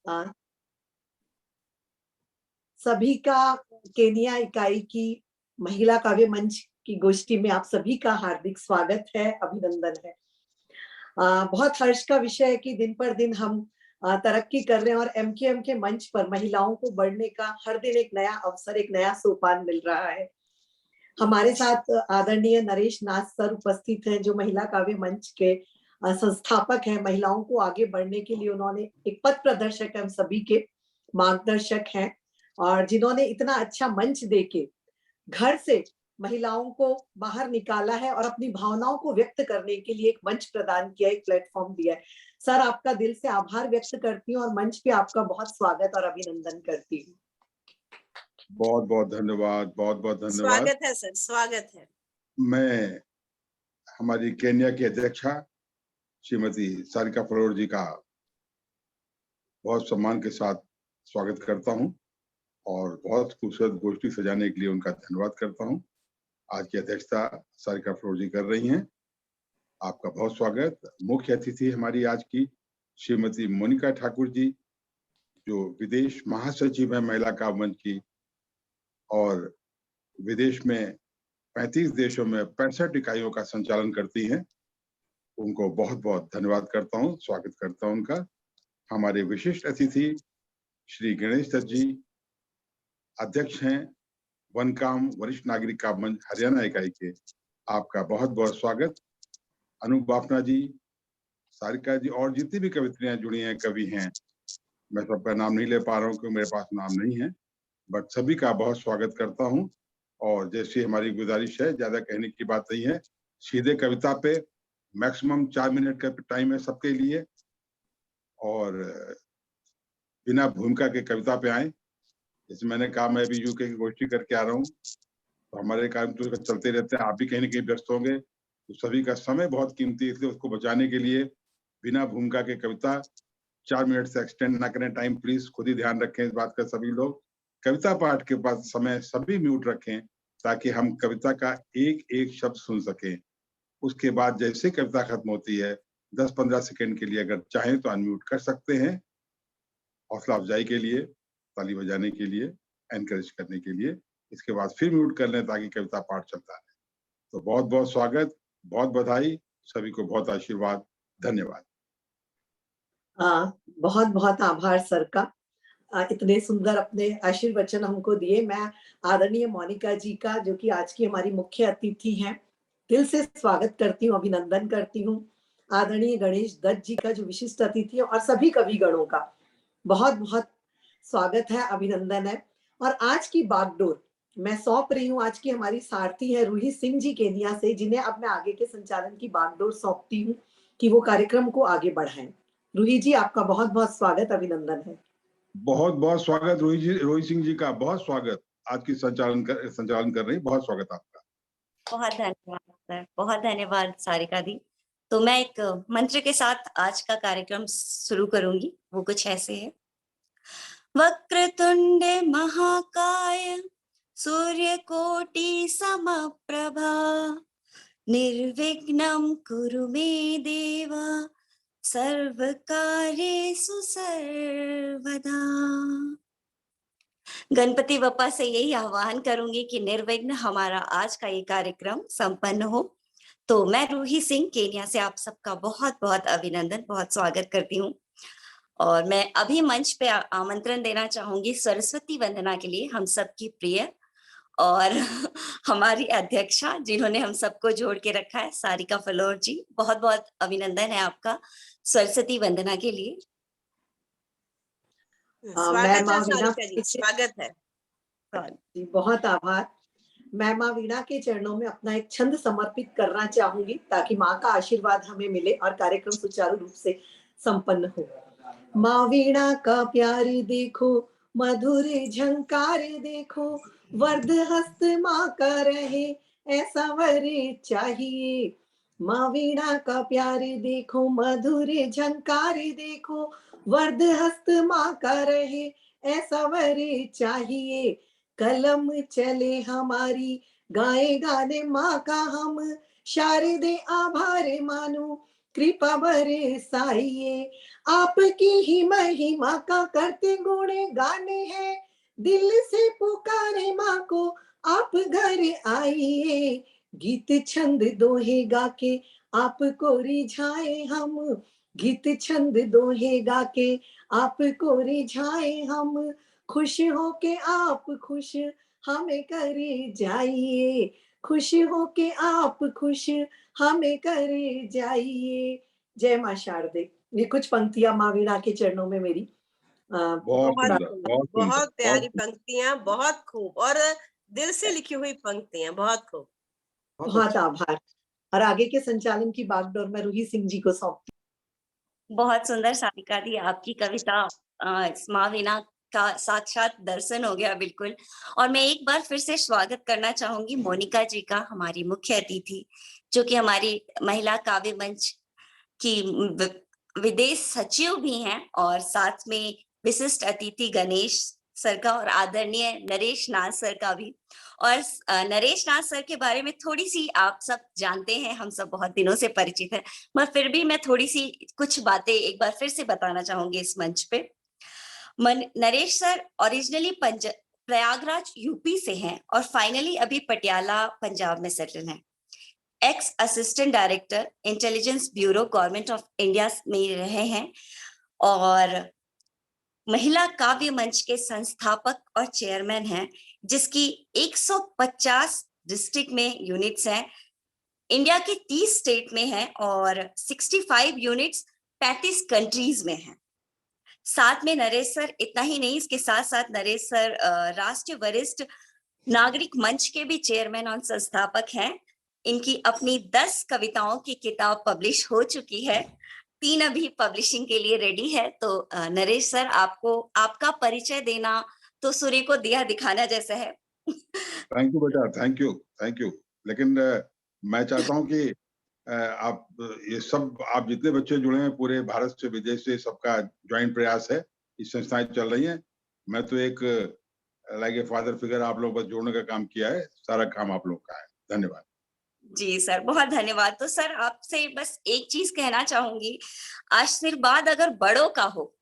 अ, सभी का केनिया इकाई की महिला काव्य मंच की गोष्ठी में आप सभी का हार्दिक स्वागत है, अभिनंदन है। बहुत हर्ष का विषय है कि दिन पर दिन हम तरक्की कर रहे हैं और एमकेएम के मंच पर महिलाओं को बढ़ने का हर दिन एक नया अवसर, एक नया सोपान मिल रहा है। हमारे साथ आदरणीय नरेश नाथ सर उपस्थित हैं, जो महिला काव्य मंच के संस्थापक हैं। महिलाओं को आगे बढ़ने के लिए उन्होंने एक पथ प्रदर्शक हम सभी के मार्गदर्शक हैं, और जिन्होंने इतना अच्छा मंच देके घर से महिलाओं को बाहर निकाला है और अपनी भावनाओं को व्यक्त करने के लिए एक मंच प्रदान किया, एक प्लेटफॉर्म दिया है। सर, आपका दिल से आभार व्यक्त करती हूँ और मंच पे आपका बहुत स्वागत और अभिनंदन करती हूँ। बहुत बहुत धन्यवाद, बहुत बहुत धन्यवाद। स्वागत है सर, स्वागत है। मैं हमारी केन्या की अध्यक्षा श्रीमती सारिका फलोर जी का बहुत सम्मान के साथ स्वागत करता हूं और बहुत खूबसूरत गोष्ठी सजाने के लिए उनका धन्यवाद करता हूं। आज की अध्यक्षता सारिका फलोर जी कर रही हैं। आपका बहुत स्वागत। मुख्य अतिथि हमारी आज की श्रीमती मोनिका ठाकुर जी, जो विदेश महासचिव है महिला काव्य मंच की, और विदेश में 35 देशों में 65 इकाइयों का संचालन करती हैं। उनको बहुत बहुत धन्यवाद करता हूँ, स्वागत करता हूँ उनका। हमारे विशिष्ट अतिथि श्री गणेश दत्त जी, अध्यक्ष हैं वनकाम वरिष्ठ नागरिक काव्य मंच हरियाणा इकाई के, आपका बहुत बहुत स्वागत। अनूप बाफना जी, सारिका जी और जितनी भी कवित्रियां जुड़ी हैं, कवि हैं, मैं सबका नाम नहीं ले पा रहा हूँ क्योंकि मेरे पास नाम नहीं है, बट सभी का बहुत स्वागत करता हूँ। और जैसी हमारी गुजारिश है, ज्यादा कहने की बात नहीं है, सीधे कविता पे। मैक्सिमम 4 मिनट का टाइम है सबके लिए, और बिना भूमिका के कविता पे आए। जैसे मैंने कहा, मैं भी यूके की गोष्ठी करके आ रहा हूँ, तो हमारे काम तो चलते रहते हैं, आप भी कहीं ना कहीं व्यस्त होंगे, तो सभी का समय बहुत कीमती है, इसलिए उसको बचाने के लिए बिना भूमिका के कविता, 4 मिनट से एक्सटेंड ना करें टाइम, प्लीज खुद ही ध्यान रखें इस बात का। सभी लोग कविता पाठ के बाद समय सभी म्यूट रखें, ताकि हम कविता का एक एक शब्द सुन सकें। उसके बाद जैसे कविता खत्म होती है, 10-15 सेकंड के लिए अगर चाहें तो अनम्यूट कर सकते हैं, हौसला अफजाई के लिए, ताली बजाने के लिए, एनकरेज करने के लिए। इसके बाद फिर म्यूट कर लें ताकि कविता पाठ चलता रहे। तो बहुत बहुत स्वागत, बहुत बधाई, सभी को बहुत आशीर्वाद, धन्यवाद। बहुत बहुत आभार सर का, इतने सुंदर अपने आशीर्वचन हमको दिए। मैं आदरणीय मोनिका जी का, जो कि आज की हमारी मुख्य अतिथि हैं, दिल से स्वागत करती हूँ, अभिनंदन करती हूँ। आदरणीय गणेश दत्त जी का, जो विशिष्ट अतिथि है, और सभी कविगणों का बहुत बहुत स्वागत है, अभिनंदन है। और आज की बागडोर मैं सौंप रही हूँ। आज की हमारी सारथी है रूही सिंह जी केनिया से, जिन्हें अब मैं आगे के संचालन की बागडोर सौंपती हूँ कि वो कार्यक्रम को आगे बढ़ाएं। रूही जी, आपका बहुत बहुत स्वागत, अभिनंदन है। बहुत बहुत स्वागत रोहित सिंह जी का, बहुत स्वागत। आज की संचालन कर रही, बहुत स्वागत आपका। बहुत धन्यवाद सर, बहुत धन्यवाद सारिका दी। तो मैं एक मंत्र के साथ आज का कार्यक्रम शुरू करूंगी। वो कुछ ऐसे है। वक्रतुंड महाकाय सूर्यकोटि समप्रभा निर्विघ्नं कुरु मे देव सर्वकार्येषु सर्वदा। गणपति बप्पा से यही आह्वान करूंगी कि निर्विघ्न हमारा आज का ये कार्यक्रम संपन्न हो। तो मैं रूही सिंह केनिया से आप सबका बहुत बहुत अभिनंदन, बहुत स्वागत करती हूँ। और मैं अभी मंच पे आमंत्रण देना चाहूंगी सरस्वती वंदना के लिए, हम सबकी प्रिय और हमारी अध्यक्षा, जिन्होंने हम सबको जोड़ के रखा है, सारिका फलोर जी। बहुत बहुत अभिनंदन है आपका सरस्वती वंदना के लिए। स्वागत है सारिका जी, स्वागत है जी, बहुत आभार। मैं माँ वीणा के चरणों में अपना एक छंद समर्पित करना चाहूंगी, ताकि माँ का आशीर्वाद हमें मिले और कार्यक्रम सुचारू रूप से संपन्न हो। माँ वीणा का प्यार देखो, मधुर झंकार देखो, वर्ध हस्त माँ का रहे, ऐसा वर चाहिए। माँ वीणा का प्यार देखो, मधुर झंकार देखो, वर्ध हस्त माँ का रहे, ऐसा वर चाहिए। कलम चले हमारी, गाए गाने माँ का हम, शारदे आभार मानो, कृपा बरसाइए। आपकी ही महिमा का करते गुणे गाने हैं, दिल से पुकारे माँ को आप घर आइए। गीत छंद दोहे गा के आपको रिझाए हम, गीत छंद दोहे गा के आपको रिझाए हम। खुश हो के आप खुश हमें करे जाइए, खुश हो के आप खुश हमें करे जाइए। जय माँ शारदे। ये कुछ पंक्तियां माँ वीणा के चरणों में मेरी बहुत बहुत सुंदर, सुंदर, बहुत सुंदर, बहुत प्यारी बहुत पंक्तियां, बहुत खूब और दिल से लिखी हुई पंक्तियां, बहुत खूब। बहुत बहुत अच्छा। आभार। और आगे के संचालन की बागडोर मैं रूही सिंह जी को सौंपती बहुत सुंदर सारिका दी, आपकी कविता माँ वीणा का साक्षात दर्शन हो गया बिल्कुल। और मैं एक बार फिर से स्वागत करना चाहूंगी मोनिका जी का, हमारी मुख्य अतिथि, जो कि हमारी महिला काव्य मंच की विदेश सचिव भी हैं, और साथ में विशिष्ट अतिथि गणेश सर का और आदरणीय नरेश नाथ सर का भी। और नरेश नाथ सर के बारे में थोड़ी सी आप सब जानते हैं, हम सब बहुत दिनों से परिचित हैं, मगर फिर भी मैं थोड़ी सी कुछ बातें एक बार फिर से बताना चाहूंगी इस मंच पे। Naresh sir originally Prayagraj UP से हैं और फाइनली अभी पटियाला पंजाब में सेटल हैं। X assistant director intelligence bureau government of India में रहे हैं और महिला काव्य मंच के संस्थापक और चेयरमैन हैं, जिसकी 150 डिस्ट्रिक्ट में यूनिट्स हैं, इंडिया के 30 स्टेट में हैं और 65 यूनिट्स 35 कंट्रीज में हैं। साथ में नरेश सर इतना ही नहीं, इसके साथ साथ नरेश सर राष्ट्रीय वरिष्ठ नागरिक मंच के भी चेयरमैन और संस्थापक हैं। इनकी अपनी 10 कविताओं की किताब पब्लिश हो चुकी है, 3 अभी पब्लिशिंग के लिए रेडी है। तो नरेश सर, आपको आपका परिचय देना तो सूर्य को दिया दिखाना जैसा है। थैंक यू बेटा, थैंक यू, थैंक यू। लेकिन मैं चाहता हूँ कि आप ये सब, आप जितने बच्चे जुड़े हैं पूरे भारत से विदेश से, सबका ज्वाइंट प्रयास है, ये संस्थाएं चल रही हैं। मैं तो एक लाइक ए फादर फिगर, आप लोग बस जोड़ने का काम किया है, सारा काम आप लोग का है। धन्यवाद। जी सर, बहुत धन्यवाद। तो सर, आपसे बस एक चीज कहना चाहूंगी, आशीर्वाद अगर बड़ों का हो,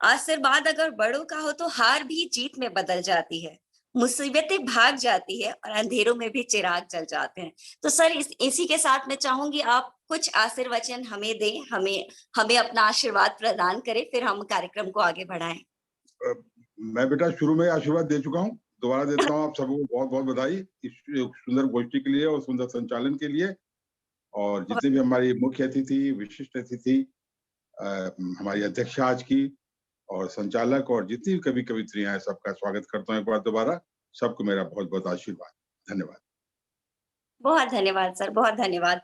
आशीर्वाद अगर बड़ों का हो तो हार भी जीत में बदल जाती है, मुसीबतें भाग जाती है और अंधेरों में भी चिराग जल जाते हैं। तो सर, इसी के साथ मैं चाहूंगी आप कुछ आशीर्वचन हमें दें, हमें अपना आशीर्वाद प्रदान करें, फिर हम कार्यक्रम को आगे बढ़ाएं। मैं बेटा शुरू में आशीर्वाद दे चुका हूँ, दोबारा देता हूँ। आप सबको बहुत बहुत बधाई इस सुंदर गोष्ठी के लिए और सुंदर संचालन के लिए। और जितने भी हमारी मुख्य अतिथि, विशिष्ट अतिथि, हमारी अध्यक्षा आज की, और संचालक, और जितनी भी कवि कवित्रियां हैं, सबका स्वागत करता हूँ एक बार दोबारा। सबको मेरा बहुत बहुत आशीर्वाद, धन्यवाद। बहुत धन्यवाद सर, बहुत धन्यवाद।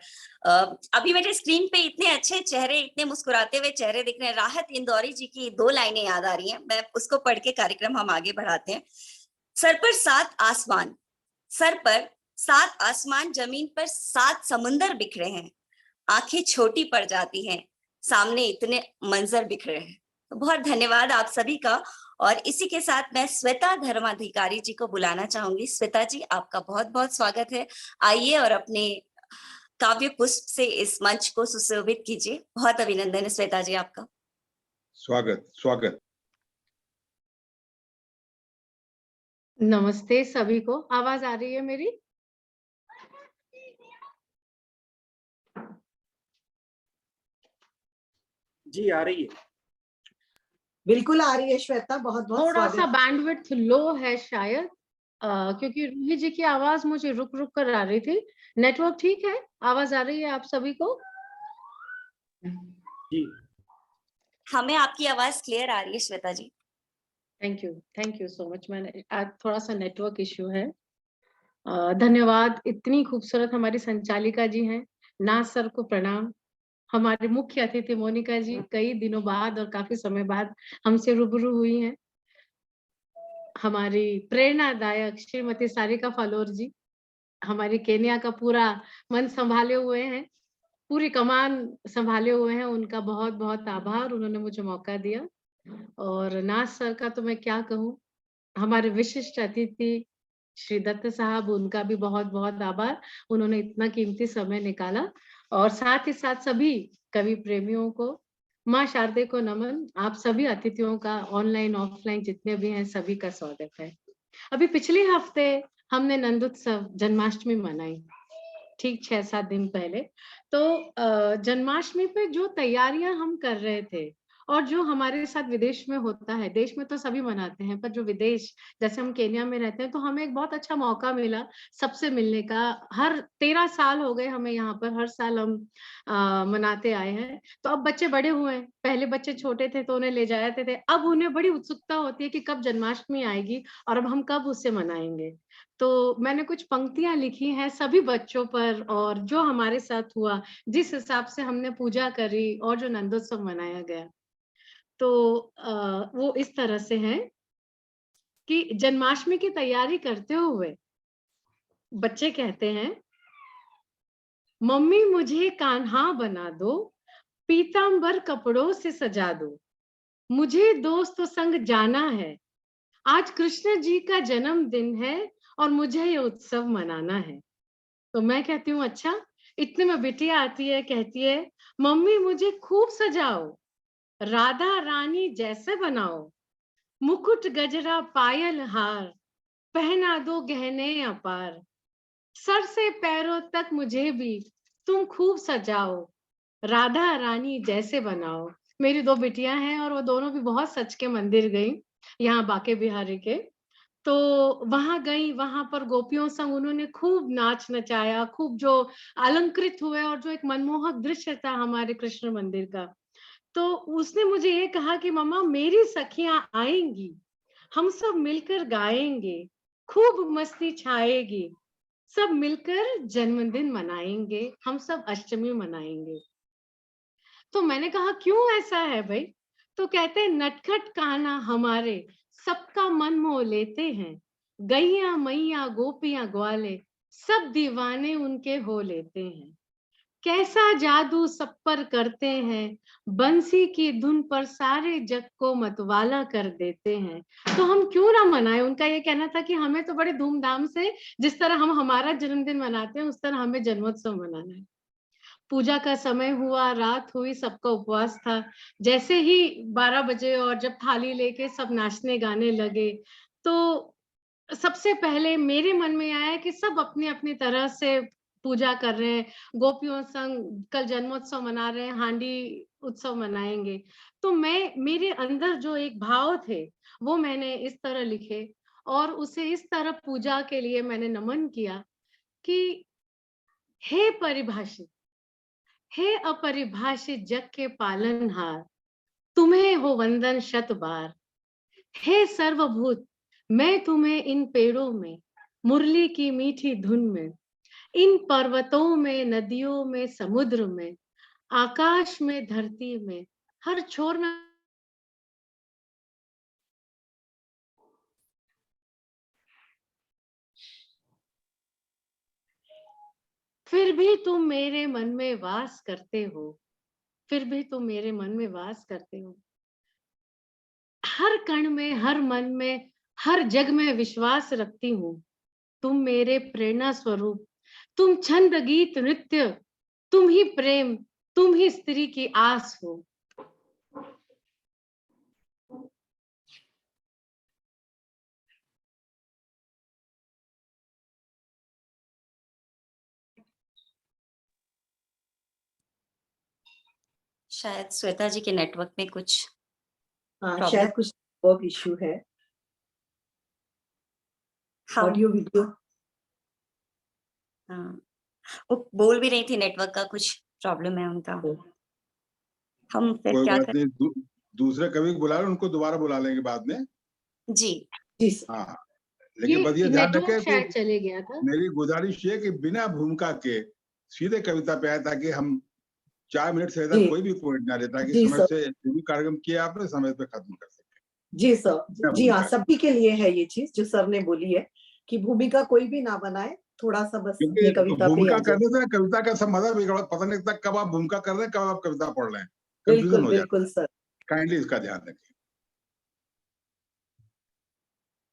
अभी मेरे स्क्रीन पे इतने अच्छे चेहरे, इतने मुस्कुराते हुए चेहरे दिख रहे हैं। राहत इंदौरी जी की 2 लाइनें याद आ रही हैं, मैं उसको पढ़ के कार्यक्रम हम आगे बढ़ाते हैं। सर पर 7 आसमान, सर पर 7 आसमान, जमीन पर 7 समुंदर बिखरे हैं, आंखें छोटी पड़ जाती हैं, सामने इतने मंजर बिखरे हैं। तो बहुत धन्यवाद आप सभी का। और इसी के साथ मैं श्वेता धर्माधिकारी जी को बुलाना चाहूंगी। श्वेता जी, आपका बहुत बहुत स्वागत है। आइए और अपने काव्य पुष्प से इस मंच को सुशोभित कीजिए। बहुत अभिनंदन है श्वेता जी आपका। स्वागत, स्वागत। नमस्ते सभी को। आवाज आ रही है मेरी? जी आ रही है, बिल्कुल आ रही है श्वेता, बहुत बहुत थोड़ा सा स्वागत। बैंडविड्थ लो है शायद, क्योंकि रूही जी की आवाज मुझे रुक रुक कर आ रही थी। नेटवर्क ठीक है? आवाज आ रही है आप सभी को? जी हमें आपकी आवाज क्लियर आ रही है Shweta ji. Thank you so much. मैंने आज थोड़ा सा नेटवर्क इश्यू है। धन्यवाद। इतनी खूबसूरत हमारी संचालिका जी हैं, नाथ सर को प्रणाम। हमारे मुख्य अतिथि मोनिका जी कई दिनों बाद और काफी समय बाद हमसे रूबरू हुई हैं। हमारी प्रेरणादायक श्रीमती सारिका फलोर जी, हमारी केन्या का पूरा मन संभाले हुए हैं, पूरी कमान संभाले हुए हैं। उनका बहुत बहुत आभार, उन्होंने मुझे मौका दिया। और नाथ सर का तो मैं क्या कहूँ, हमारे विशिष्ट अतिथि श्री दत्त साहब, उनका भी बहुत बहुत आभार, उन्होंने इतना कीमती समय निकाला और साथ ही साथ सभी कवि प्रेमियों को, माँ शारदे को नमन। आप सभी अतिथियों का ऑनलाइन ऑफलाइन जितने भी हैं सभी का स्वागत है। अभी पिछले हफ्ते हमने नंदोत्सव जन्माष्टमी मनाई, ठीक 6-7 दिन पहले। तो जन्माष्टमी पे जो तैयारियां हम कर रहे थे और जो हमारे साथ विदेश में होता है, देश में तो सभी मनाते हैं पर जो विदेश, जैसे हम केन्या में रहते हैं, तो हमें एक बहुत अच्छा मौका मिला सबसे मिलने का। हर 13 साल हो गए हमें यहाँ पर, हर साल हम मनाते आए हैं। तो अब बच्चे बड़े हुए हैं, पहले बच्चे छोटे थे तो उन्हें ले जाते थे, अब उन्हें बड़ी उत्सुकता होती है कि कब जन्माष्टमी आएगी और अब हम कब उसे मनाएंगे। तो मैंने कुछ पंक्तियां लिखी हैं सभी बच्चों पर, और जो हमारे साथ हुआ, जिस हिसाब से हमने पूजा करी और जो नंदोत्सव मनाया गया, तो वो इस तरह से है कि जन्माष्टमी की तैयारी करते हुए बच्चे कहते हैं, मम्मी मुझे कान्हा बना दो, पीतांबर कपड़ों से सजा दो, मुझे दोस्तों संग जाना है, आज कृष्ण जी का जन्मदिन है और मुझे ये उत्सव मनाना है। तो मैं कहती हूँ अच्छा। इतने में बिटिया आती है, कहती है, मम्मी मुझे खूब सजाओ, राधा रानी जैसे बनाओ, मुकुट गजरा पायल हार, पहना दो गहने अपार, सर से पैरों तक मुझे भी तुम खूब सजाओ, राधा रानी जैसे बनाओ। मेरी 2 बिटियां हैं और वो दोनों भी बहुत सच के मंदिर गई, यहाँ बांके बिहारी के। तो वहां गई, वहां पर गोपियों संग उन्होंने खूब नाच नचाया, खूब जो अलंकृत हुए, और जो एक मनमोहक दृश्य था हमारे कृष्ण मंदिर का। तो उसने मुझे ये कहा कि मम्मा मेरी सखियां आएंगी, हम सब मिलकर गाएंगे, खूब मस्ती छाएगी, सब मिलकर जन्मदिन मनाएंगे, हम सब अष्टमी मनाएंगे। तो मैंने कहा क्यों ऐसा है भाई? तो कहते हैं, नटखट कान्हा हमारे सबका मन मोह लेते हैं, गैया मैया गोपियां ग्वाले सब दीवाने उनके हो लेते हैं, कैसा जादू सब पर करते हैं, बंसी की धुन पर सारे जग को मतवाला कर देते हैं। तो हम क्यों ना मनाएं? उनका ये कहना था कि हमें तो बड़े धूमधाम से, जिस तरह हम हमारा जन्मदिन मनाते हैं, उस तरह हमें जन्मोत्सव मनाना है। पूजा का समय हुआ, रात हुई, सबका उपवास था। जैसे ही 12 बजे और जब थाली लेके सब नाचने गाने लगे, तो सबसे पहले मेरे मन में आया कि सब अपनी अपनी तरह से पूजा कर रहे हैं, गोपियों संग कल जन्मोत्सव मना रहे हैं, हांडी उत्सव मनाएंगे। तो मेरे अंदर जो एक भाव थे वो मैंने इस तरह लिखे, और उसे इस तरह पूजा के लिए मैंने नमन किया कि हे परिभाषित, हे अपरिभाषित जग के पालनहार, तुम्हें हो वंदन शत बार, हे सर्वभूत, मैं तुम्हें इन पेड़ों में, मुरली की मीठी धुन में, इन पर्वतों में, नदियों में, समुद्र में, आकाश में, धरती में, हर छोर में, फिर भी तुम मेरे मन में वास करते हो, फिर भी तुम मेरे मन में वास करते हो, हर कण में, हर मन में, हर जग में विश्वास रखती हूँ, तुम मेरे प्रेरणा स्वरूप, तुम छंद गीत नृत्य, तुम ही प्रेम, तुम ही स्त्री की आस हो। शायद श्वेता जी के नेटवर्क में कुछ हाँ, प्रॉब्लम। शायद कुछ नेटवर्क इश्यू है, हम ऑडियो वीडियो। हाँ, वो बोल भी रही थी नेटवर्क का कुछ प्रॉब्लम है उनका। हम फिर कोई क्या बात कर नहीं, दूसरे कवि को बुला रहे, उनको दोबारा बुला लेंगे बाद में। जी। जी सर। हाँ, लेकिन बस ये ध्यान नेटवर्क रखें शायद कि चले गया था। मेरी गुजारिश ये कि बिना भूमिका के सीधे कविता पे आए, ताकि हम 4 मिनट से ज्यादा जी कोई भी पॉइंट ना ले, ताकि जी समय सर। से जो भी कार्यक्रम किया आपने समय पे खत्म कर सके। जी सर। बिना जी हाँ, भूमिका के। सभी के लिए है ये चीज जो सर ने बोली है कि भूमिका कोई भी ना बनाए, थोड़ा सा बस अपनी क्योंकि कविता पे भूमिका आ जाए। करने से कविता का सब मजा बिगड़, पता नहीं लगता कब आप भूमिका कर रहे हैं, कब आप कविता पढ़ रहे हैं, कंफ्यूजन बिल्कुल हो जाता बिल्कुल है। सर। काइंडली इसका ध्यान रखें।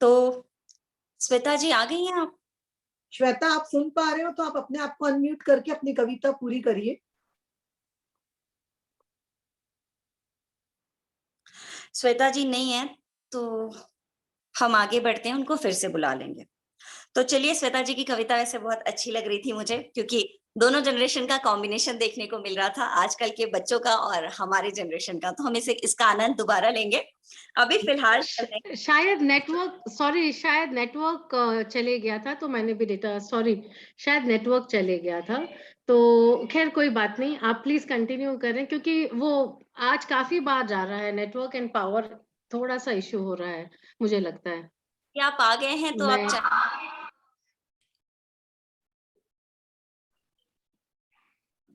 तो श्वेता जी आ गई हैं आप? श्वेता, आप सुन पा रहे हो तो आप अपने आप को अनम्यूट करके अपनी कविता पूरी करिए। श्वेता जी नहीं है तो हम आगे बढ़ते हैं, उनको फिर से बुला लेंगे। तो चलिए, श्वेता जी की कविता वैसे बहुत अच्छी लग रही थी मुझे, क्योंकि दोनों जनरेशन का कॉम्बिनेशन देखने को मिल रहा था, आजकल के बच्चों का और हमारे जनरेशन का। तो हम इसका आनंद दोबारा लेंगे। अभी फिलहाल शायद नेटवर्क चले गया था, तो मैंने भी डेटा, शायद नेटवर्क चले गया था। तो खैर कोई बात नहीं, आप प्लीज कंटिन्यू करें, क्योंकि वो आज काफी बार जा रहा है, नेटवर्क एंड पावर थोड़ा सा इश्यू हो रहा है, मुझे लगता है। कि आप आ गए हैं तो आप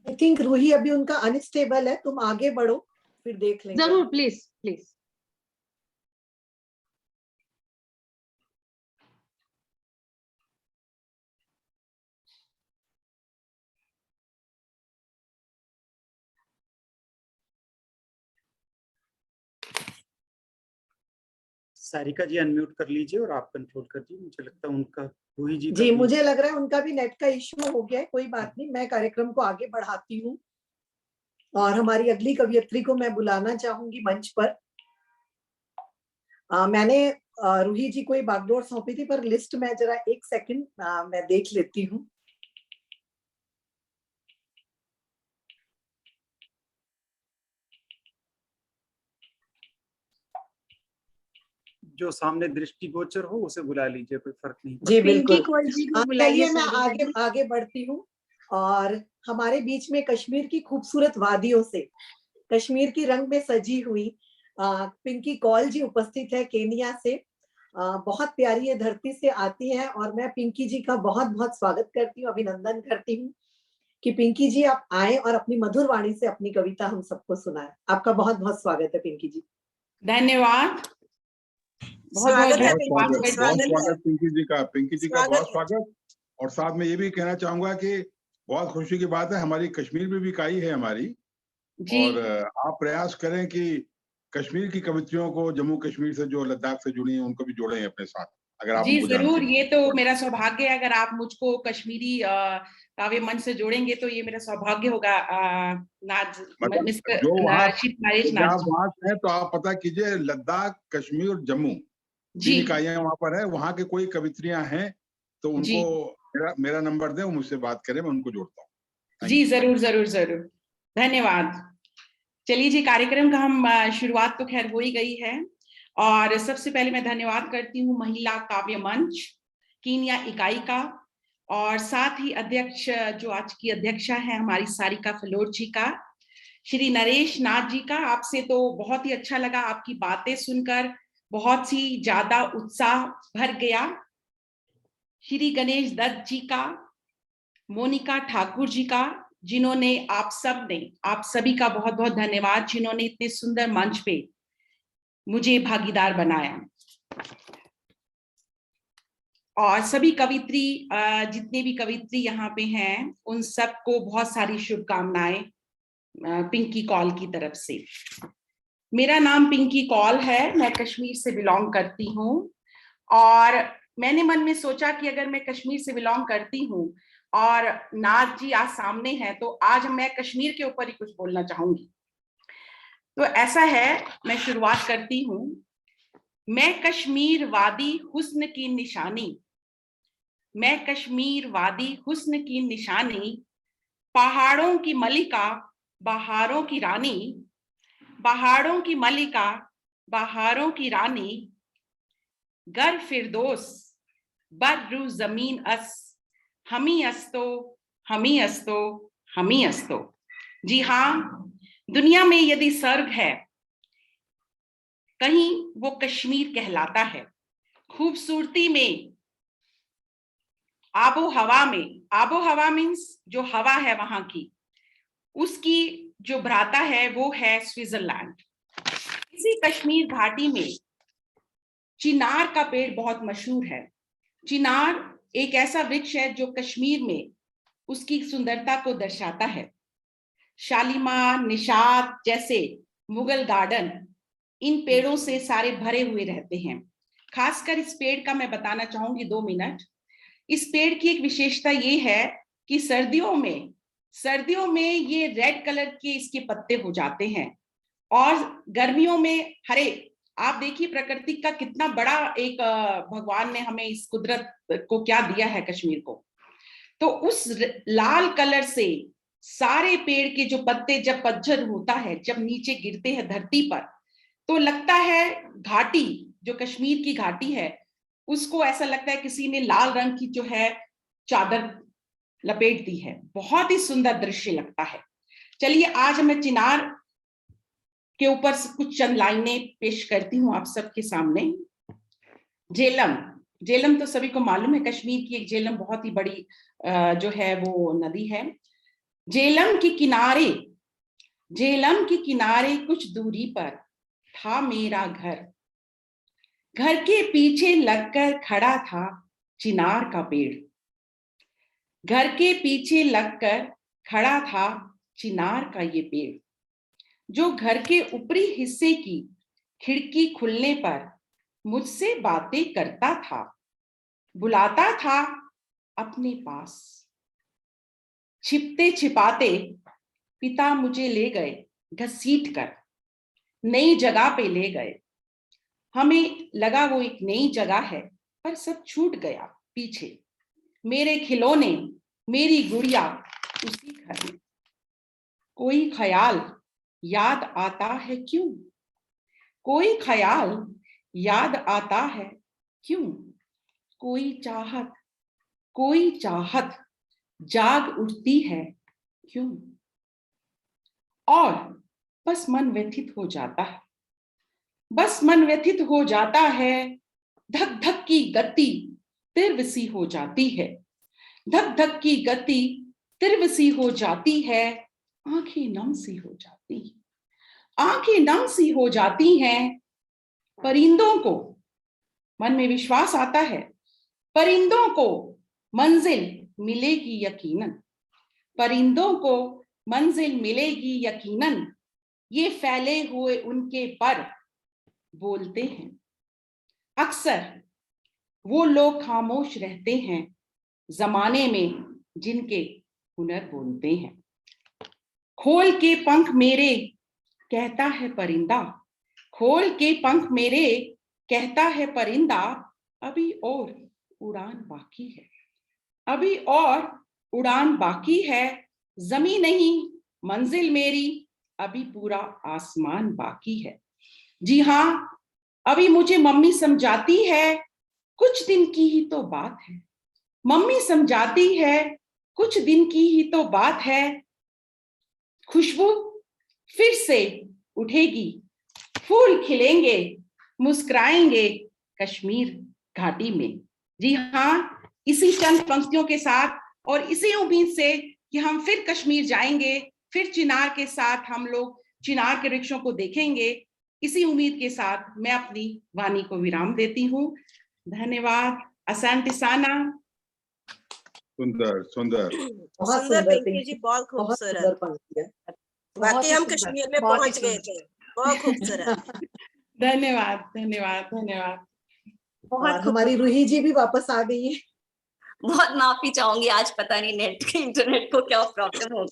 आई थिंक रूही अभी उनका अनस्टेबल है, तुम आगे बढ़ो, फिर देख लेंगे। जरूर, please please. Sarika ji unmute कर लीजिए और आप कंट्रोल कर दीजिए। मुझे लगता है उनका, रूही जी जी, मुझे लग रहा है उनका भी नेट का इश्यू हो गया है। कोई बात नहीं, मैं कार्यक्रम को आगे बढ़ाती हूँ और हमारी अगली कवियत्री को मैं बुलाना चाहूंगी मंच पर। मैंने रूही जी को बागडोर सौंपी थी, पर लिस्ट में जरा एक सेकंड मैं देख लेती हूँ। जो सामने दृष्टिगोचर हो उसे बुला लीजिए, कोई फर्क नहीं। जी बिल्कुल। जी को चलिए मैं आगे बढ़ती हूँ और हमारे बीच में कश्मीर की खूबसूरत वादियों से, कश्मीर की रंग में सजी हुई पिंकी कौल जी उपस्थित है केनिया से। बहुत प्यारी ये धरती से आती है और मैं पिंकी जी का बहुत बहुत स्वागत करती हूँ, अभिनंदन करती हूँ कि पिंकी जी आप आए और अपनी मधुर वाणी से अपनी कविता हम सबको सुनाए। आपका बहुत बहुत स्वागत है पिंकी जी। धन्यवाद, स्वागत है बहुत स्वागत पिंकी जी का, बहुत स्वागत। और साथ में ये भी कहना चाहूंगा कि बहुत खुशी की बात है, हमारी कश्मीर में भी इकाई है हमारी जी। और आप प्रयास करें कि कश्मीर की कवित्रियों को जम्मू कश्मीर से जो लद्दाख से जुड़ी हैं उनको भी जोड़ें अपने साथ, अगर आप जी जरूर। ये तो मेरा सौभाग्य है, अगर आप मुझको कश्मीरी काव्य मंच से जोड़ेंगे तो ये मेरा सौभाग्य होगा। जो वहाँ है तो आप पता कीजिए, लद्दाख, कश्मीर और जम्मू तीन इकाइयां वहाँ पर है। वहाँ के कोई कवित्रियां हैं तो उनको मेरा नंबर दें, वो मुझसे बात करें, मैं उनको जोड़ता हूँ। जी जरूर जरूर जरूर, धन्यवाद। चलिए जी, कार्यक्रम का हम शुरुआत तो खैर हो ही गई है और सबसे पहले मैं धन्यवाद करती हूँ महिला काव्य मंच कीनिया इकाई का, और साथ ही अध्यक्ष जो आज की अध्यक्षा है हमारी सारिका फलोर जी का, श्री नरेश नाथ जी का। आपसे तो बहुत ही अच्छा लगा, आपकी बातें सुनकर बहुत ही ज्यादा उत्साह भर गया। श्री गणेश दत्त जी का, मोनिका ठाकुर जी का, जिन्होंने आप सभी का बहुत बहुत धन्यवाद, जिन्होंने इतने सुंदर मंच पे मुझे भागीदार बनाया। और सभी कवित्री, जितने भी कवित्री यहाँ पे हैं, उन सबको बहुत सारी शुभकामनाएं पिंकी कौल की तरफ से। मेरा नाम पिंकी कौल है, मैं कश्मीर से बिलोंग करती हूँ और मैंने मन में सोचा कि अगर मैं कश्मीर से बिलोंग करती हूँ और नाथ जी आज सामने हैं तो आज मैं कश्मीर के ऊपर ही कुछ बोलना चाहूंगी। तो ऐसा है, मैं शुरुआत करती हूँ। मैं कश्मीर वादी हुस्न की निशानी, मैं कश्मीर वादी हुस्न की निशानी, पहाड़ों की मलिका बहारों की रानी, पहाड़ों की मलिका बहारों की रानी, गर फिरदोस बर्रु जमीन अस, हमी अस्तो हमी अस्तो हमी अस्तो। जी हाँ, दुनिया में यदि स्वर्ग है कहीं वो कश्मीर कहलाता है। खूबसूरती में, आबो हवा मीन्स जो हवा है वहां की, उसकी जो भ्राता है वो है स्विट्जरलैंड। इसी कश्मीर घाटी में चिनार का पेड़ बहुत मशहूर है। चिनार एक ऐसा वृक्ष है जो कश्मीर में उसकी सुंदरता को दर्शाता है। शालीमार, निशात जैसे मुगल गार्डन इन पेड़ों से सारे भरे हुए रहते हैं। खासकर इस पेड़ का मैं बताना चाहूंगी 2 मिनट। इस पेड़ की एक विशेषता ये है कि सर्दियों में ये रेड कलर के इसके पत्ते हो जाते हैं और गर्मियों में हरे, आप देखिए प्रकृति का कितना बड़ा एक भगवान ने हमें इस कुदरत को क्या दिया है कश्मीर को। तो उस लाल कलर से सारे पेड़ के जो पत्ते जब पतझड़ होता है, जब नीचे गिरते हैं धरती पर, तो लगता है घाटी, जो कश्मीर की घाटी है, उसको ऐसा लगता है किसी ने लाल रंग की जो है चादर लपेट दी है। बहुत ही सुंदर दृश्य लगता है। चलिए आज मैं चिनार के ऊपर कुछ चंद लाइनें पेश करती हूँ आप सबके सामने। झेलम, झेलम तो सभी को मालूम है, कश्मीर की एक झेलम बहुत ही बड़ी जो है वो नदी है। झेलम के किनारे, झेलम के किनारे कुछ दूरी पर था मेरा घर, घर के पीछे लगकर खड़ा था चिनार का पेड़, घर के पीछे लगकर खड़ा था चिनार का ये पेड़, जो घर के ऊपरी हिस्से की खिड़की खुलने पर मुझसे बातें करता था, बुलाता था अपने पास। छिपते छिपाते पिता मुझे ले गए घसीट कर, नई जगह पे ले गए। हमें लगा वो एक नई जगह है, पर सब छूट गया पीछे। मेरे खिलौने, मेरी गुड़िया उसी घर में। कोई ख्याल याद आता है क्यों, कोई ख्याल याद आता है क्यों, कोई चाहत जाग उठती है क्यों, और बस मन व्यथित हो जाता है, बस मन व्यथित हो जाता है। धक धक की गति तीव्र सी हो जाती है, धक धक की गति तीव्र सी हो जाती है। आंखें नम सी हो जाती है, आंखें नम सी हो जाती हैं। परिंदों को मन में विश्वास आता है, परिंदों को मंजिल मिलेगी यकीनन, परिंदों को मंजिल मिलेगी यकीनन। ये फैले हुए उनके पर बोलते हैं, अक्सर वो लोग खामोश रहते हैं जमाने में जिनके हुनर बोलते हैं। खोल के पंख मेरे कहता है परिंदा, खोल के पंख मेरे कहता है परिंदा, अभी और उड़ान बाकी है, अभी और उड़ान बाकी है। जमीन नहीं मंजिल मेरी, अभी पूरा आसमान बाकी है। जी हाँ, अभी मुझे मम्मी समझाती है कुछ दिन की ही तो बात है, मम्मी समझाती है कुछ दिन की ही तो बात है। खुशबू फिर से उठेगी, फूल खिलेंगे, मुस्कुराएंगे कश्मीर घाटी में। जी हाँ, इसी चंद पंक्तियों के साथ और इसी उम्मीद से कि हम फिर कश्मीर जाएंगे, फिर चिनार के साथ हम लोग चिनार के वृक्षों को देखेंगे, इसी उम्मीद के साथ मैं अपनी वाणी को विराम देती हूँ। धन्यवाद। असंति साना। सुंदर सुंदर, बहुत सुंदर सुंदर पिंकी जी, बहुत बहुत सुंदर खूबसूरत। पंक्तियां। वाकई हम सुंदर, कश्मीर में बहुत ही पहुंच गए सुंदर। थे, बहुत खूबसूरत। धन्यवाद धन्यवाद धन्यवाद। और हमारी रूही जी भी वापस आ गई है। बहुत माफी चाहूंगी, आज पता नहीं नेट इंटरनेट को क्या प्रॉब्लम हो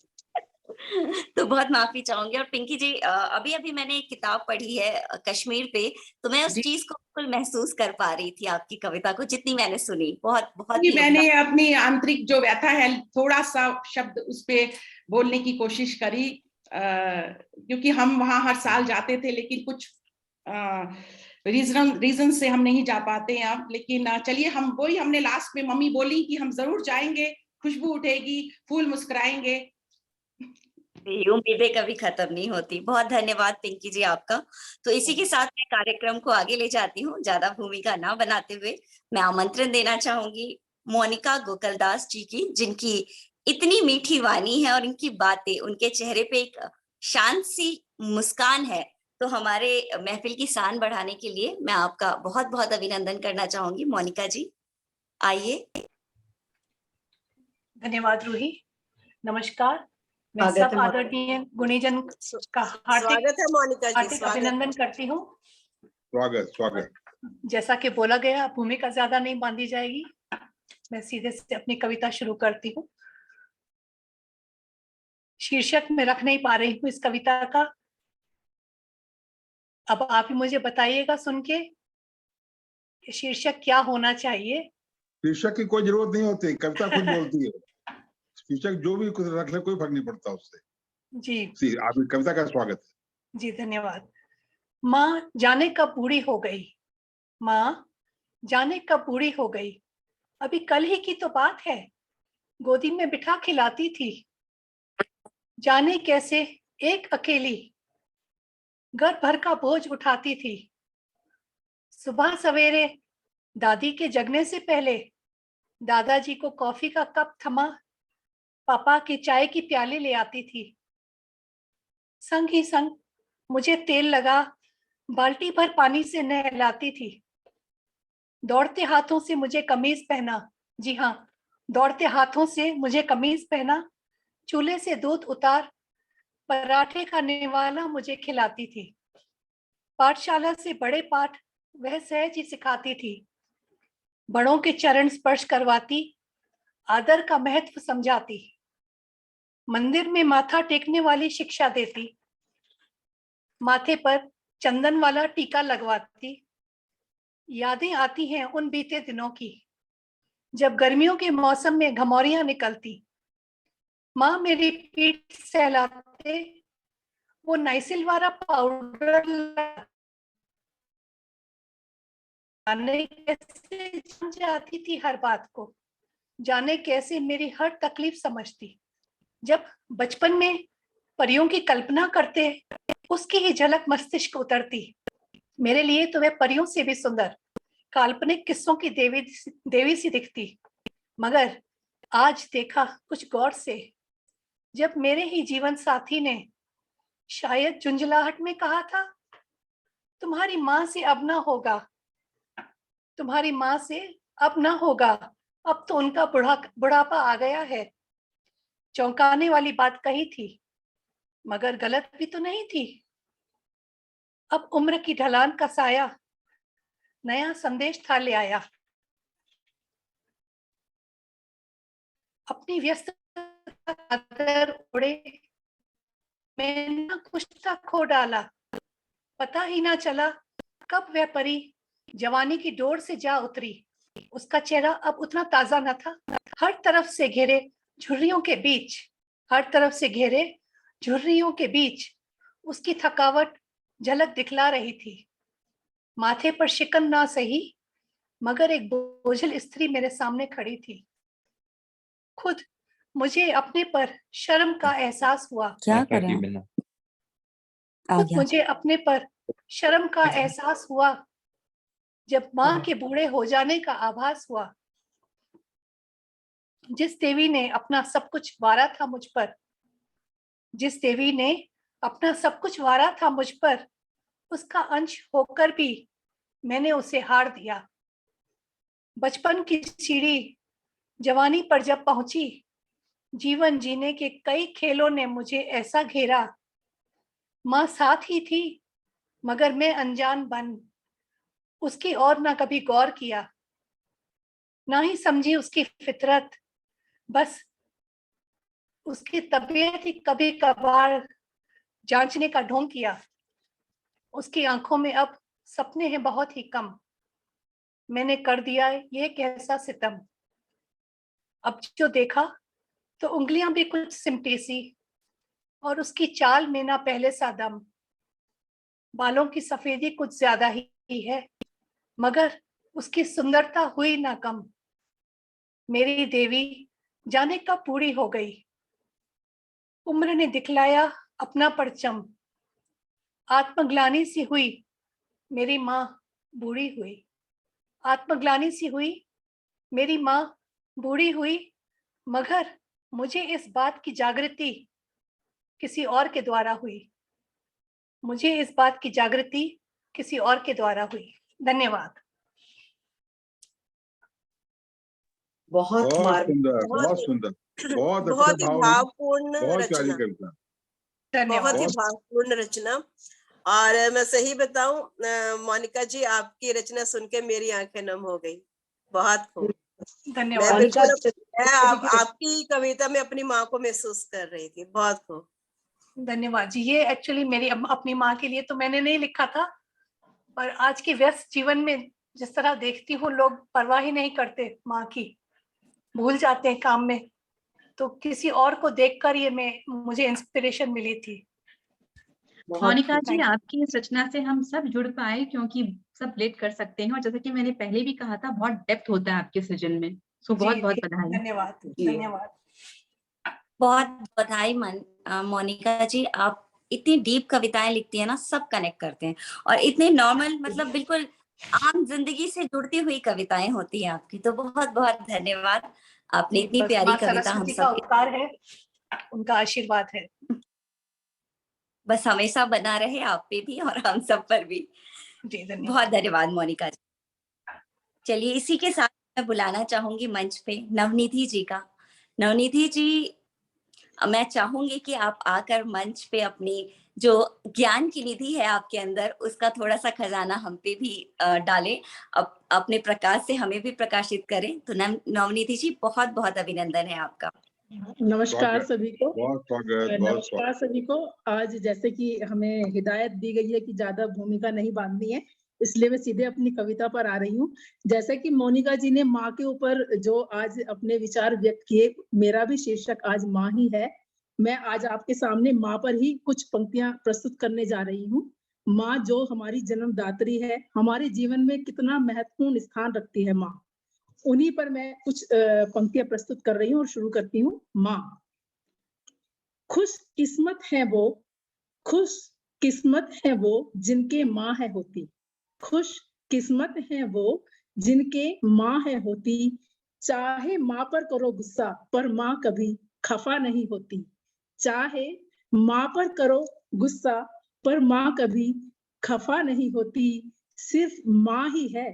तो बहुत माफी चाहूंगी। और पिंकी जी, अभी अभी मैंने एक किताब पढ़ी है कश्मीर पे, तो मैं उस जी। चीज को बिल्कुल महसूस कर पा रही थी आपकी कविता को, जितनी मैंने सुनी। बहुत बहुत ही मैंने अपनी आंतरिक जो व्यथा है थोड़ा सा शब्द उस पे बोलने की कोशिश करी, क्योंकि हम वहां हर साल जाते थे, लेकिन कुछ रीजन से हम नहीं जा पाते हैं अब। लेकिन चलिए, हम वही हमने लास्ट में मम्मी बोली कि हम जरूर जाएंगे, खुशबू उठेगी, फूल मुस्कुराएंगे। उम्मीदें कभी खत्म नहीं होती। बहुत धन्यवाद पिंकी जी आपका। तो इसी के साथ मैं कार्यक्रम को आगे ले जाती हूँ, ज्यादा भूमिका ना बनाते हुए। मैं आमंत्रण देना चाहूंगी मोनिका गोकलदास जी की, जिनकी इतनी मीठी वाणी है और इनकी बातें, उनके चेहरे पे एक शांत सी मुस्कान है। तो हमारे महफिल की शान बढ़ाने के लिए मैं आपका बहुत बहुत अभिनंदन करना चाहूंगी। मोनिका जी आइए। धन्यवाद रूही। नमस्कार, मैं स्वागत सब है आदरणीय गुणीजन का स्वागत है मोनिका जी, हार्दिक स्वागत। अभिनंदन करती हूँ। स्वागत स्वागत। जैसा कि बोला गया, भूमिका ज्यादा नहीं बांधी जाएगी, मैं सीधे से अपनी कविता शुरू करती हूँ। शीर्षक में रख नहीं पा रही हूँ इस कविता का, अब आप ही मुझे बताइएगा सुन के कि शीर्षक क्या होना चाहिए। शीर्षक की कोई जरूरत नहीं होती, कविता खुद बोलती है। शीर्षक जो भी कुछ रख ले, कोई फर्क नहीं पड़ता उससे। जी आपकी कविता का स्वागत है। जी धन्यवाद। माँ जाने कब बूढ़ी हो गई, माँ जाने कब बूढ़ी हो गई, अभी कल ही की तो बात है, गोदी में बिठा खिलाती थी, जाने कैसे एक अकेली घर भर का बोझ उठाती थी। सुबह सवेरे दादी के जगने से पहले दादाजी को कॉफी का कप थमा पापा की चाय की प्याली ले आती थी। संग ही संग मुझे तेल लगा बाल्टी भर पानी से नहलाती थी। दौड़ते हाथों से मुझे कमीज पहना, जी हाँ, दौड़ते हाथों से मुझे कमीज पहना, चूल्हे से दूध उतार पराठे का निवाला मुझे खिलाती थी। पाठशाला से बड़े पाठ वह सहज ही सिखाती थी। बड़ों के चरण स्पर्श करवाती, आदर का महत्व समझाती, मंदिर में माथा टेकने वाली शिक्षा देती, माथे पर चंदन वाला टीका लगवाती। यादें आती हैं उन बीते दिनों की, जब गर्मियों के मौसम में घमौरियां निकलती, माँ मेरी पीठ सहलाते वो नाइसिल वाला पाउडर जाने कैसे जान जाती थी हर बात को, जाने कैसे मेरी हर तकलीफ समझती। जब बचपन में परियों की कल्पना करते उसकी ही झलक मस्तिष्क उतरती। मेरे लिए तो वह परियों से भी सुंदर काल्पनिक किस्सों की देवी सी दिखती। मगर आज देखा कुछ गौर से, जब मेरे ही जीवन साथी ने शायद झुंझलाहट में कहा था, तुम्हारी माँ से अब ना होगा, तुम्हारी माँ से अब ना होगा, अब तो उनका बुढ़ापा आ गया है। चौंकाने वाली बात कही थी, मगर गलत भी तो नहीं थी। अब उम्र की ढलान का साया नया संदेश था ले आया। अपनी व्यस्तता उड़े मैंने कुछ था खो डाला, पता ही ना चला कब वह परी जवानी की डोर से जा उतरी। उसका चेहरा अब उतना ताजा न था। हर तरफ से घेरे झुर्रियों के बीच, हर तरफ से घेरे झुर्रियों के बीच उसकी थकावट झलक दिखला रही थी। माथे पर शिकन ना सही, मगर एक बोझल स्त्री मेरे सामने खड़ी थी। खुद मुझे अपने पर शर्म का एहसास हुआ। क्या करें? खुद मुझे अपने पर शर्म का एहसास हुआ जब माँ के बूढ़े हो जाने का आभास हुआ। जिस देवी ने अपना सब कुछ वारा था मुझ पर, जिस देवी ने अपना सब कुछ वारा था मुझ पर, उसका अंश होकर भी मैंने उसे हार दिया। बचपन की सीढ़ी जवानी पर जब पहुंची, जीवन जीने के कई खेलों ने मुझे ऐसा घेरा। माँ साथ ही थी, मगर मैं अनजान बन उसकी ओर ना कभी गौर किया, ना ही समझी उसकी फितरत। बस उसकी तबीयत ही कभी कभार जांचने का ढोंग किया। उसकी आंखों में अब सपने हैं बहुत ही कम। मैंने कर दिया ये कैसा सितम। अब जो देखा तो उंगलियां भी कुछ सिमटी सी, और उसकी चाल में ना पहले सा दम। बालों की सफेदी कुछ ज्यादा ही है, मगर उसकी सुंदरता हुई ना कम। मेरी देवी जाने कब बूढ़ी हो गई। उम्र ने दिखलाया अपना परचम। आत्मग्लानि सी हुई मेरी माँ बूढ़ी हुई। आत्मग्लानि सी हुई मेरी माँ बूढ़ी हुई, मगर मुझे इस बात की जागृति किसी और के द्वारा हुई। मुझे इस बात की जागृति किसी और के द्वारा हुई। धन्यवाद। बहुत बहुत मार्मिक, सुंदर, बहुत सुंदर, बहुत अच्छे बहुत ही भाव में, भावपूर्ण बहुत प्यारी रचना, कविता। बहुत ही बहुत- भावपूर्ण रचना। और मैं सही बताऊं मोनिका जी, आपकी रचना सुन के मेरी आंखें नम हो गई। बहुत खूब। धन्यवाद। मैं बिल्कुल मोनिका, मैं आपकी कविता में अपनी माँ को महसूस कर रही थी। बहुत खूब। धन्यवाद जी। ये एक्चुअली मेरी अपनी माँ के लिए तो मैंने नहीं लिखा था, पर आज के व्यस्त जीवन में जिस तरह देखती हूँ लोग परवाह ही नहीं करते माँ की, भूल जाते हैं काम में, तो किसी और को देखकर ये मुझे इंस्पिरेशन मिली थी। मोनिका जी, thank you. आपकी इस रचना से हम सब जुड़ पाए क्योंकि सब रिलेट कर सकते हैं और जैसा कि मैंने पहले भी कहा था, बहुत डेप्थ होता है आपके सृजन में। सो जी, बहुत-बहुत जी, बधाई। धन्यवाद, जी। धन्यवाद। बहुत बधाई मोनिका जी, आप इतनी डीप कविताएं लिखती है ना, सब कनेक्ट करते हैं और इतने नॉर्मल, मतलब बिल्कुल आम जिंदगी से जुड़ती हुई कविताएं होती हैं आपकी। तो बहुत बहुत धन्यवाद, आपने जी, इतनी बस प्यारी माँ कविता हम सरस्वती का सब उपकार है, उनका आशीर्वाद है। बस हमेशा बना रहे आप पे भी और हम सब पर भी। जी, बहुत धन्यवाद। धन्यवाद मोनिका जी। चलिए इसी के साथ मैं बुलाना चाहूंगी मंच पे नवनिधि जी का। नवनिधि जी, मैं चाहूंगी कि आप आकर मंच पे अपनी जो ज्ञान की निधि है आपके अंदर, उसका थोड़ा सा खजाना हम पे भी डालें, अपने प्रकाश से हमें भी प्रकाशित करें। तो नवनिधि जी, बहुत बहुत अभिनंदन है आपका। नमस्कार सभी को। बहुत स्वागत, बहुत नमस्कार सभी को। आज जैसे कि हमें हिदायत दी गई है कि ज्यादा भूमिका नहीं बांधनी है, इसलिए मैं सीधे अपनी कविता पर आ रही हूँ। जैसे कि मोनिका जी ने माँ के ऊपर जो आज अपने विचार व्यक्त किए, मेरा भी शीर्षक आज माँ ही है। मैं आज आपके सामने माँ पर ही कुछ पंक्तियां प्रस्तुत करने जा रही हूँ। माँ जो हमारी जन्मदात्री है, हमारे जीवन में कितना महत्वपूर्ण स्थान रखती है माँ, उन्हीं पर मैं कुछ पंक्तियां प्रस्तुत कर रही हूँ और शुरू करती हूँ। माँ। खुश किस्मत है वो, खुश किस्मत है वो जिनके माँ है होती। खुश किस्मत है वो जिनके माँ है होती। चाहे माँ पर करो गुस्सा, पर माँ कभी खफा नहीं होती। चाहे माँ पर करो गुस्सा, पर माँ कभी खफा नहीं होती। सिर्फ माँ ही है,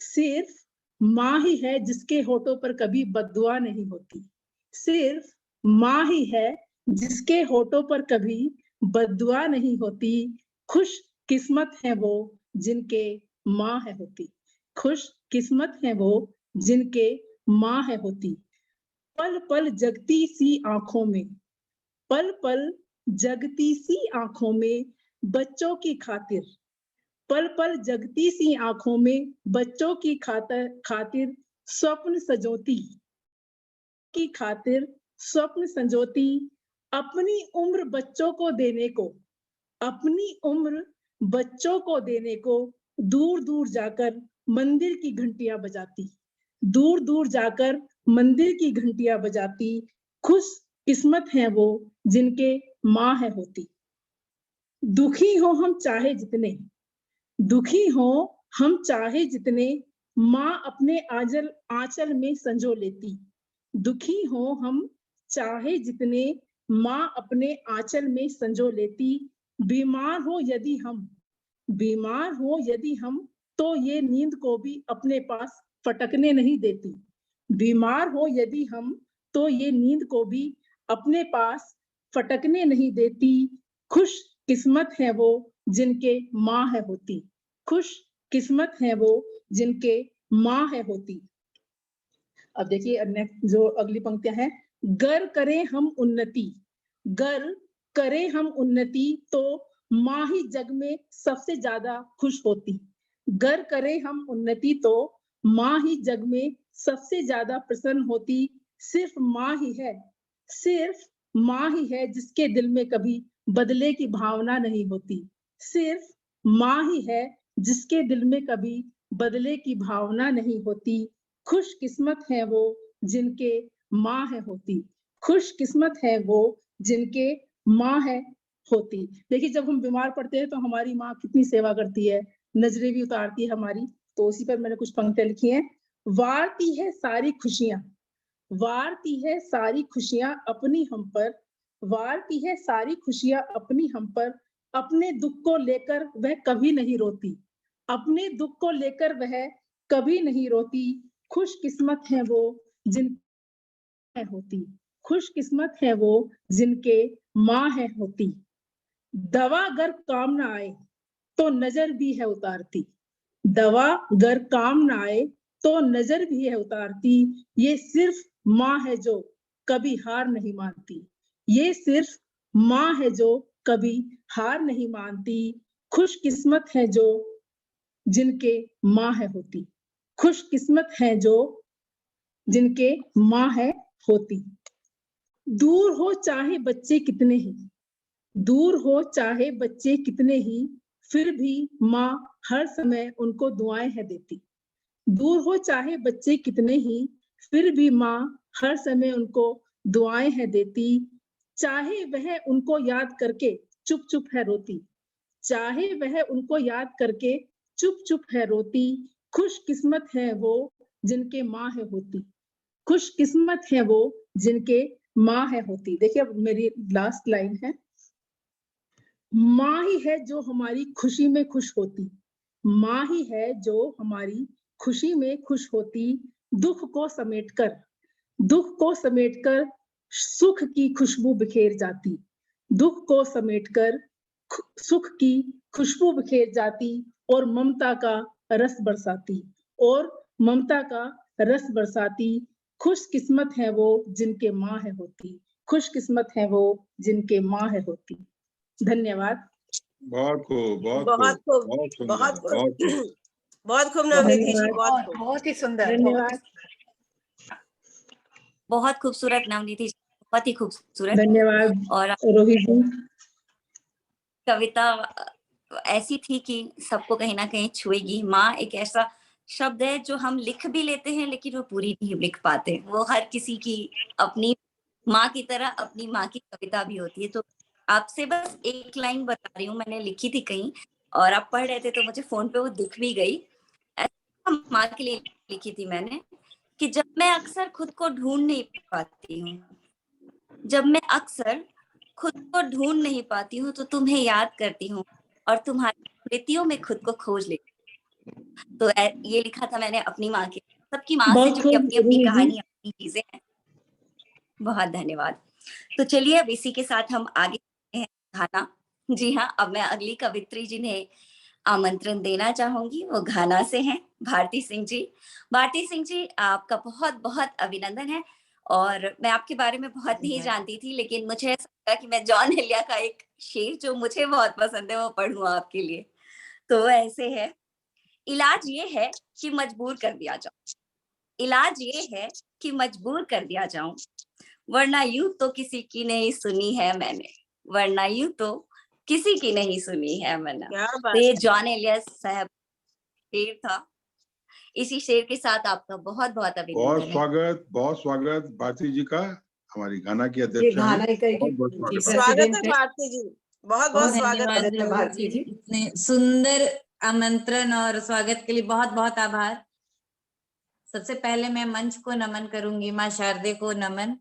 सिर्फ माँ ही है जिसके होठों पर कभी बद्दुआ नहीं होती। सिर्फ माँ ही है जिसके होठों पर कभी बद्दुआ नहीं होती। खुश किस्मत है वो जिनके माँ है होती। खुश किस्मत है वो जिनके माँ है होती। पल पल जगती सी आंखों में, पल पल जगती सी आंखों में बच्चों की खातिर, पल पल जगती सी आंखों में बच्चों की खातिर स्वप्न सजोती, की खातिर स्वप्न संजोती। अपनी उम्र बच्चों को देने को, अपनी उम्र बच्चों को देने को दूर दूर जाकर मंदिर की घंटियां बजाती, दूर दूर जाकर मंदिर की घंटियां बजाती। खुश किस्मत है वो जिनके माँ है होती। दुखी हो हम चाहे जितने, दुखी हो हम चाहे जितने, माँ अपने आंचल में संजो लेती। दुखी हो हम चाहे जितने, माँ अपने आंचल में संजो लेती। बीमार हो यदि हम, बीमार हो यदि हम, तो ये नींद को भी अपने पास फटकने नहीं देती। बीमार हो यदि हम, तो ये नींद को भी अपने पास फटकने नहीं देती। खुश किस्मत है वो जिनके माँ है होती। खुश किस्मत है वो जिनके माँ है होती। अब देखिए नेक्स्ट जो अगली पंक्तियां हैं। गर करें हम उन्नति, गर करें हम उन्नति, तो माँ ही जग में सबसे ज्यादा खुश होती। गर करें हम उन्नति, तो माँ ही जग में सबसे ज्यादा प्रसन्न होती। सिर्फ माँ ही है, सिर्फ माँ ही है जिसके दिल में कभी बदले की भावना नहीं होती। सिर्फ माँ ही है जिसके दिल में कभी बदले की भावना नहीं होती। खुश किस्मत है वो जिनके माँ है होती। खुश किस्मत है वो जिनके माँ है होती। देखिए जब हम बीमार पड़ते हैं तो हमारी माँ कितनी सेवा करती है, नजरें भी उतारती है हमारी। तो उसी पर मैंने कुछ पंक्तियां लिखी हैं। वारती है सारी खुशियां, वारती है सारी खुशियां अपनी हम पर, वारती है सारी खुशियां अपनी हम पर। अपने दुख को लेकर वह कभी नहीं रोती, अपने दुख को लेकर वह कभी नहीं रोती। खुश किस्मत है वो जिन है होती। खुश किस्मत है वो जिनके माँ है होती। दवा अगर काम ना आए तो नजर भी है उतारती, दवा अगर काम ना आए तो नजर भी है उतारती। ये सिर्फ माँ है जो कभी हार नहीं मानती, ये सिर्फ माँ है जो कभी हार नहीं मानती, खुशकिस्मत है जो जिनके माँ है होती, खुशकिस्मत है जो जिनके माँ है होती। दूर हो चाहे बच्चे कितने ही, दूर हो चाहे बच्चे कितने ही, फिर भी माँ हर समय उनको दुआएं है देती। दूर हो चाहे बच्चे कितने ही, फिर भी माँ हर समय उनको दुआएं है देती। चाहे वह उनको याद करके चुप चुप है रोती, चाहे वह उनको याद करके चुप चुप है रोती। खुशकिस्मत है वो जिनके माँ है होती, खुशकिस्मत है वो जिनके माँ है होती। देखिए अब मेरी लास्ट लाइन है, माँ ही है जो हमारी खुशी में खुश होती, माँ ही है जो हमारी खुशी में खुश होती। दुख को समेटकर, दुख को समेटकर सुख की खुशबू बिखेर जाती, दुख को समेटकर सुख की खुशबू बिखेर जाती और ममता का रस बरसाती, और ममता का रस बरसाती। खुशकिस्मत है वो जिनके माँ है होती, खुशकिस्मत है वो जिनके माँ है होती। धन्यवाद। बहुत खूब, बहुत बहुत खूब, खूब, बहुत सुंदर, बहुत बहुत खूब। खूब, बहुत खूब नवनीति जी, बहुत बहुत खूब। बहुत ही सुंदर, धन्यवाद, बहुत खूबसूरत नवनीति जी, बहुत ही खूबसूरत। धन्यवाद और रोहित जी। कविता ऐसी थी कि सबको कहीं ना कहीं छुएगी। माँ एक ऐसा शब्द है जो हम लिख भी लेते हैं लेकिन वो पूरी नहीं लिख पाते। वो हर किसी की अपनी माँ की तरह अपनी माँ की कविता भी होती है। तो आपसे बस एक लाइन बता रही हूँ, मैंने लिखी थी कहीं और आप पढ़ रहे थे तो मुझे फोन पे वो दिख भी गई। ऐसा माँ के लिए लिखी थी मैंने कि जब मैं अक्सर खुद को ढूंढ नहीं पाती हूँ, जब मैं अक्सर खुद को ढूंढ नहीं पाती हूँ तो तुम्हें याद करती हूँ और तुम्हारी स्मृतियों में खुद को खोज लेती हूँ। तो ये लिखा था मैंने अपनी माँ के, सबकी माँ से बहुत जुड़ी खूब अपनी अपनी रोहित जी। कहानी, अपनी चीजें हैं। बहुत धन्यवाद। तो चलिए अब इसी के साथ हम आगे बढ़ते हैं घाना। जी हाँ, अब मैं अगली कवित्री जिन्हें आमंत्रण देना चाहूंगी वो घाना से हैं, भारती सिंह जी। भारती सिंह जी, आपका बहुत बहुत अभिनंदन है। और मैं आपके बारे में बहुत नहीं जानती थी लेकिन मुझे ऐसा लगा कि मैं जॉन एलिया का एक शेर जो मुझे बहुत पसंद है वो पढ़ूं आपके लिए। तो ऐसे है, इलाज ये है कि मजबूर कर दिया जाऊं, इलाज ये है कि मजबूर कर दिया जाऊं, वरना यूं तो किसी की नहीं सुनी है मैंने, वरना यूं तो किसी की नहीं सुनी है मैंने। क्या तो बात ये है। जॉन एलियस साहब शेर था। इसी शेर के साथ आपका बहुत बहुत अभिनंदन है। बहुत स्वागत भारती जी का, हमारी घाना की ये अध्यक्षा हैं। घाना इकाई की बहुत जी स्वागत। स्वागत है प्रेसिडेंट है। भारती जी, बहुत बहुत बहुत स्वागत है। धन्यवाद भारती जी। इतने सुंदर आमंत्रण और स्वागत के लिए बहुत बहुत आभार। सबसे पहले मैं मंच को नमन करूंगी, माँ शारदे को नमन,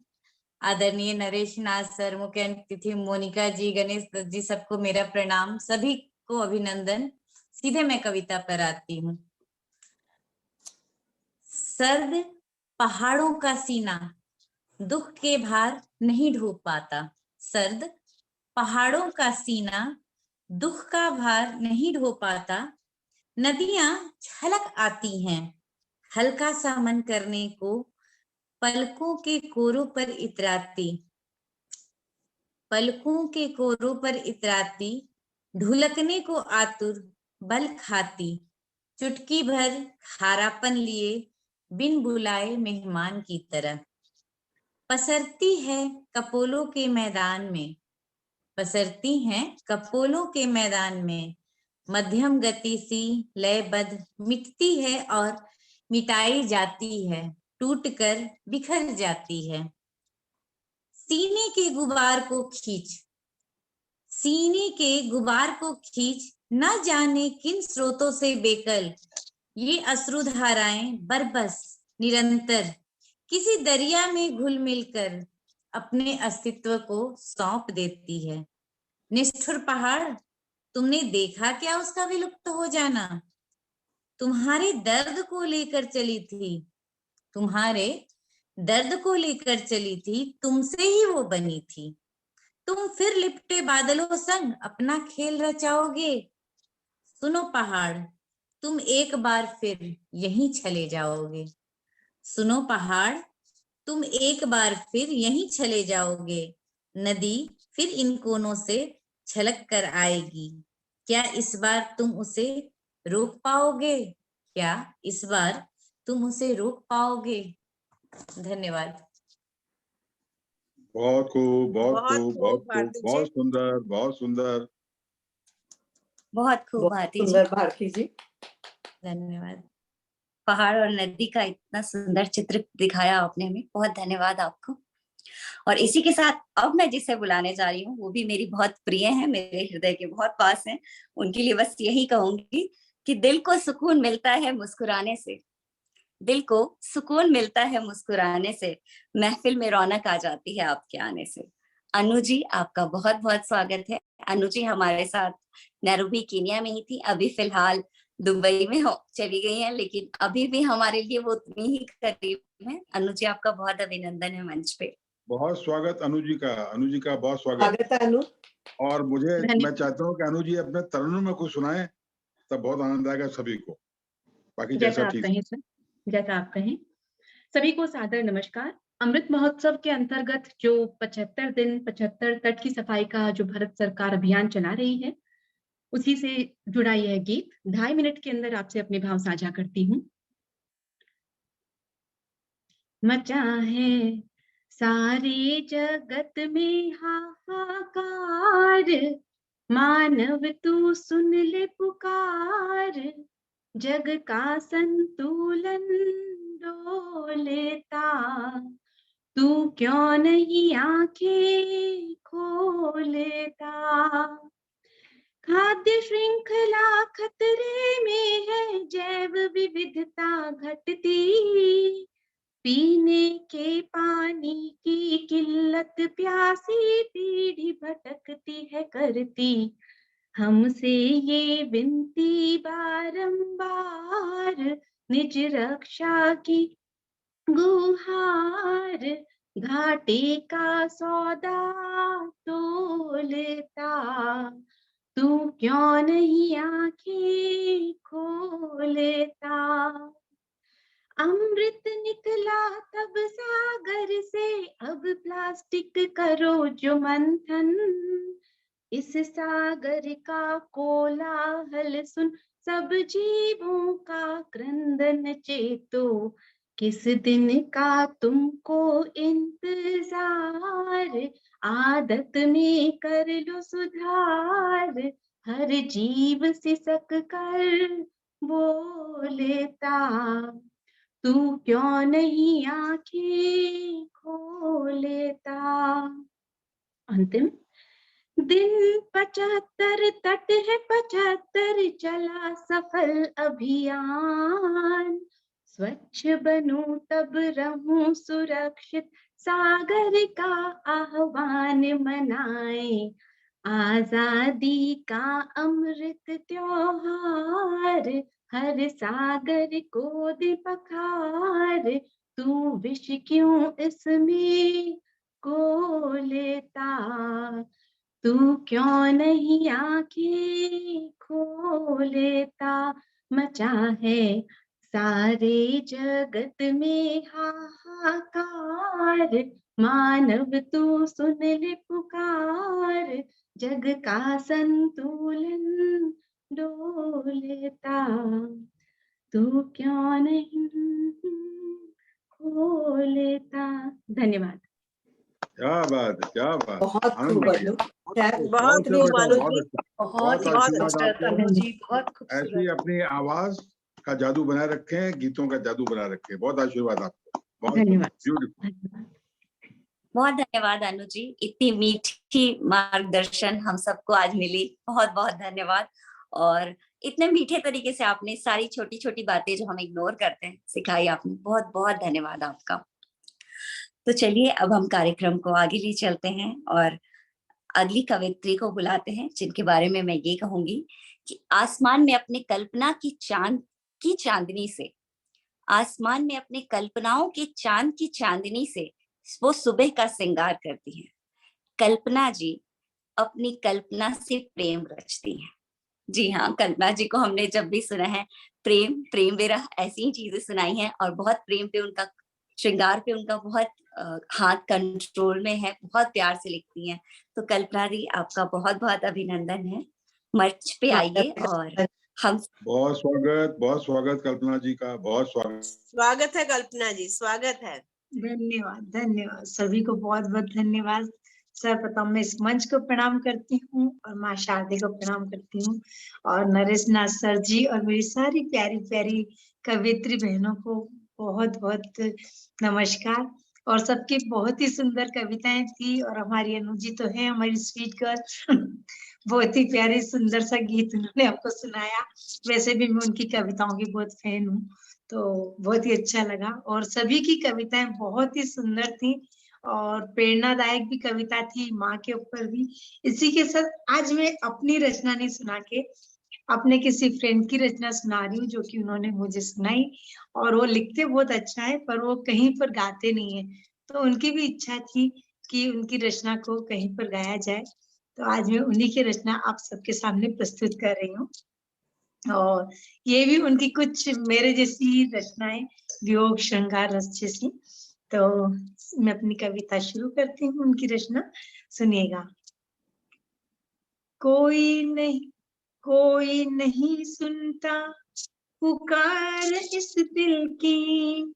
आदरणीय नरेश नाथ सर, मुख्य अतिथि मोनिका जी, गणेश दत्त जी, सबको मेरा प्रणाम, सभी को अभिनंदन। सीधे मैं कविता पर आती हूँ। सर्द पहाड़ों का सीना दुख के भार नहीं ढो पाता, सर्द पहाड़ों का सीना दुख का भार नहीं ढो पाता। नदियां छलक आती हैं हल्का सा मन करने को, पलकों के कोरों पर इतराती, पलकों के कोरों पर इतराती, ढुलकने को आतुर बल खाती, चुटकी भर खारापन लिए बिन बुलाए मेहमान की तरह। पसरती है कपोलों के मैदान में, पसरती हैं कपोलों के मैदान में, मध्यम गति सी लयबद्ध मिटती है और मिटाई जाती है, टूटकर बिखर जाती है। सीने के गुबार को खींच, सीने के गुबार को खींच, न जाने किन स्रोतों से बेकल ये अश्रुधाराएं बरबस निरंतर किसी दरिया में घुल मिलकर अपने अस्तित्व को सौंप देती है। निष्ठुर पहाड़, तुमने देखा क्या उसका विलुप्त हो जाना? तुम्हारे दर्द को लेकर चली थी, तुम्हारे दर्द को लेकर चली थी, तुमसे ही वो बनी थी। तुम फिर लिपटे बादलों संग अपना खेल रचाओगे। सुनो पहाड़, तुम एक बार फिर यहीं चले जाओगे। सुनो पहाड़, तुम एक बार फिर यहीं चले जाओगे। नदी फिर फिर इन कोनों से छलक कर आएगी। क्या इस बार तुम उसे रोक पाओगे? क्या इस बार तुम उसे रोक पाओगे? धन्यवाद। बहुत खूब, बहुत बहुत खूब, खूब बहुत खूब, भारती जी। बहुत सुंदर, बहुत सुंदर। बहुत खूब बहुत भारती जी, सुंदर भारती जी। धन्यवाद। पहाड़ और नदी का इतना सुंदर चित्र दिखाया आपने हमें, बहुत धन्यवाद आपको। और इसी के साथ अब मैं जिसे बुलाने जा रही हूँ वो भी मेरी बहुत प्रिय है, मेरे हृदय के बहुत पास है। उनके लिए बस यही कहूंगी कि दिल को सुकून मिलता है मुस्कुराने से, दिल को सुकून मिलता है मुस्कुराने से, महफिल में रौनक आ जाती है आपके आने से। अनु जी, आपका बहुत बहुत स्वागत है। अनु जी हमारे साथ नैरोबी केन्या में ही थी, अभी फिलहाल दुबई में चली गई हैं, लेकिन अभी भी हमारे लिए वो उतनी ही करीब है। अनु जी, आपका बहुत अभिनंदन है मंच पे। बहुत स्वागत अनु जी का, अनु जी का बहुत स्वागत। स्वागत है अनु। और मैं धन्यवाद। चाहता हूँ कि अनु जी अपने तरन्नुम में कुछ सुनाएं, तब बहुत आनंद आएगा सभी को। बाकी जैसा जैसा आप ठीक। कहें सर, जैसा आप कहें। सभी को सादर नमस्कार। अमृत महोत्सव के अंतर्गत जो 75 दिन 75 तट की सफाई का जो भारत सरकार अभियान चला रही है, उसी से जुड़ा यह गीत 2.5 मिनट के अंदर आपसे अपने भाव साझा करती हूँ। मचा है सारे जगत में हाहाकार, मानव तू सुन ले पुकार, जग का संतुलन डोलेता, तू क्यों नहीं आंखें खोलेता। खाद्य श्रृंखला खतरे में है, जैव विविधता घटती, पीने के पानी की किल्लत प्यासी पीढ़ी भटकती है करती, हमसे ये विनती बारंबार, निज रक्षा की गुहार, घाटे का सौदा तोलता, तू क्यों नहीं आंखें खोलेता। अमृत निकला तब सागर से, अब प्लास्टिक करो जो मंथन, इस सागर का कोलाहल सुन, सब जीवों का क्रंदन चेतो, किस दिन का तुमको इंतजार, आदत में कर लो सुधार, हर जीव सिसक कर बोलेता, तू क्यों नहीं आंखें खोलेता। अंतिम दिन 75 तट है 75, चला सफल अभियान, स्वच्छ बनूं तब रहूं सुरक्षित, सागर का आह्वान मनाए, आजादी का अमृत त्योहार, हर सागर को दे पखार, तू विष क्यों इसमें को लेता, तू क्यों नहीं आंखें खोलेता। मचा है सारे जगत में हाहाकार, मानव तू सुन ले पुकार, जग का संतुलन डोलेता, तू क्यों नहीं खोलेता। धन्यवाद। क्या बात है, क्या बात। बहुत आनंद खूब आ गया। अनु। क्या बहुत अच्छा खूब बेटा, अनु बहुत जी। अच्छा। बहुत ही बहुत आशीर्वाद खूबसूरत आपको। अनु जी, बहुत ऐसी खूबसूरत। अपनी आवाज का जादू बनाए रखें, गीतों का जादू बनाए रखें। बहुत आशीर्वाद आपको। बहुत धन्यवाद। ब्यूटीफुल। धन्यवाद। बहुत धन्यवाद अनु जी, इतनी मीठी मार्गदर्शन हम सबको आज मिली, बहुत बहुत धन्यवाद। और इतने मीठे तरीके से आपने सारी छोटी छोटी बातें जो हम इग्नोर करते हैं सिखाई आपने, बहुत बहुत धन्यवाद आपका। तो चलिए अब हम कार्यक्रम को आगे ले चलते हैं और अगली कवित्री को बुलाते हैं, जिनके बारे में मैं ये कहूंगी कि आसमान में अपने कल्पना की चांदनी से, आसमान में अपने कल्पनाओं के चांद की चांदनी से वो सुबह का श्रृंगार करती हैं। कल्पना जी अपनी कल्पना से प्रेम रचती हैं। जी हाँ, कल्पना जी को हमने जब भी सुना है प्रेम प्रेम विरह ऐसी ही चीजें सुनाई हैं और बहुत प्रेम पे उनका श्रृंगार पे उनका बहुत हाथ कंट्रोल में है, बहुत प्यार से लिखती हैं। तो कल्पना दी, आपका बहुत बहुत अभिनंदन है। मंच पे आइए और हम बहुत स्वागत कल्पना जी का, बहुत स्वागत। स्वागत है कल्पना जी, स्वागत है। धन्यवाद, धन्यवाद सभी को, बहुत बहुत धन्यवाद। सर्वप्रथम मैं इस मंच को प्रणाम करती हूँ और माँ शारदे को प्रणाम करती हूँ, और नरेश नाथ सर जी और मेरी सारी प्यारी प्यारी कवित्री बहनों को बहुत बहुत नमस्कार। और सबकी बहुत ही सुंदर कविताएं थी, और हमारी अनु जी तो है हमारी स्वीट गर्ल, बहुत ही प्यारी सुंदर सा गीत उन्होंने आपको सुनाया। वैसे भी मैं उनकी कविताओं की बहुत फैन हूँ, तो बहुत ही अच्छा लगा। और सभी की कविताएं बहुत ही सुंदर थी और प्रेरणादायक भी कविता थी, माँ के ऊपर भी। इसी के साथ आज मैं अपनी रचना नहीं सुना के अपने किसी फ्रेंड की रचना सुना रही हूँ, जो कि उन्होंने मुझे सुनाई। और वो लिखते बहुत अच्छा है, पर वो कहीं पर गाते नहीं है, तो उनकी भी इच्छा थी कि उनकी रचना को कहीं पर गाया जाए। तो आज मैं उन्हीं की रचना आप सबके सामने प्रस्तुत कर रही हूँ। और ये भी उनकी कुछ मेरे जैसी रचनाएं, वियोग श्रृंगार रस जैसी। तो मैं अपनी कविता शुरू करती हूँ, उनकी रचना सुनिएगा। कोई नहीं सुनता पुकार इस दिल की,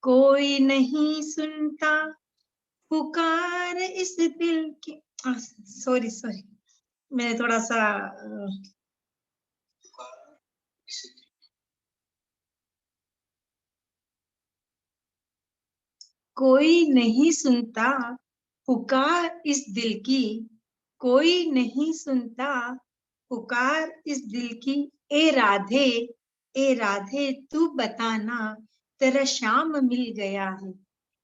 कोई नहीं सुनता पुकार इस दिल की। सॉरी मैंने थोड़ा सा कोई नहीं सुनता पुकार इस दिल की, कोई नहीं सुनता पुकार इस दिल की। ए राधे तू बताना तेरा श्याम मिल गया है।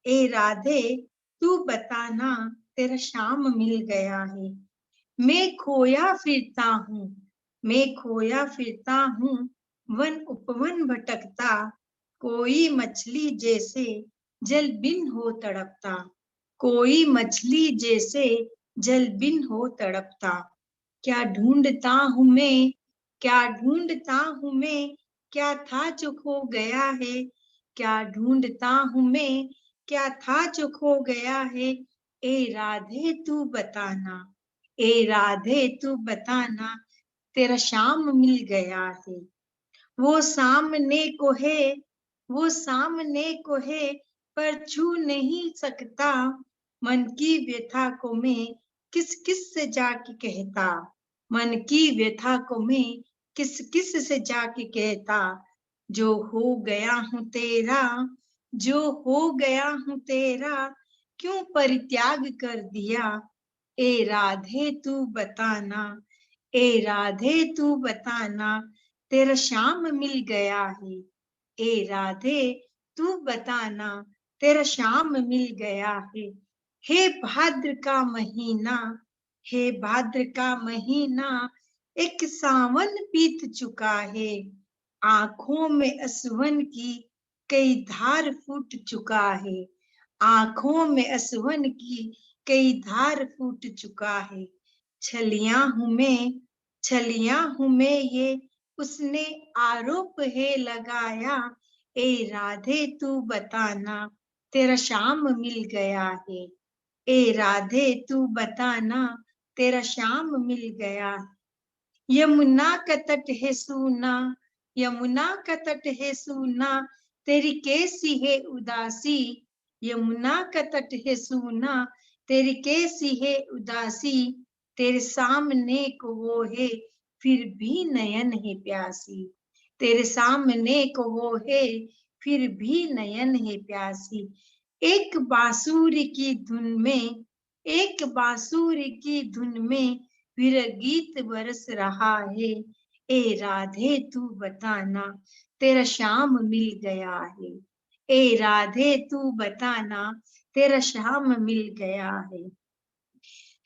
ए राधे तू बताना तेरा श्याम मिल गया है। मैं खोया फिरता हूँ वन उपवन भटकता, कोई मछली जैसे जल बिन हो तड़पता, कोई मछली जैसे जल बिन हो तड़पता। क्या ढूंढता हूँ मैं, क्या था जो खो गया है, क्या ढूंढता हूँ मैं, क्या था जो खो गया है। ए राधे तू बताना तेरा श्याम मिल गया है। वो सामने को है पर छू नहीं सकता, मन की व्यथा को मैं किस से जाके कहता, मन की व्यथा को मैं किस से जाके कहता। जो हो गया हूँ तेरा क्यों परित्याग कर दिया। ए राधे तू बताना तेरा श्याम मिल गया है। ए राधे तू बताना तेरा श्याम मिल गया है। हे भाद्र का महीना एक सावन बीत चुका है, आंखों में असवन की कई धार फूट चुका है, आंखों में असवन की कई धार फूट चुका है। छलियां हूं मैं ये उसने आरोप है लगाया। ए राधे तू बताना तेरा श्याम मिल गया है। ए राधे तू बताना तेरा श्याम मिल गया। यमुना का तट है सूना तेरी कैसी है उदासी। यमुना का तट है सूना तेरी कैसी है उदासी। तेरे सामने को वो है फिर भी नयन है प्यासी। तेरे सामने को वो है फिर भी नयन है प्यासी। एक बांसुरी की धुन में फिर गीत बरस रहा है। ए राधे तू बताना तेरा श्याम मिल गया है। ए राधे तू बताना तेरा श्याम मिल गया है।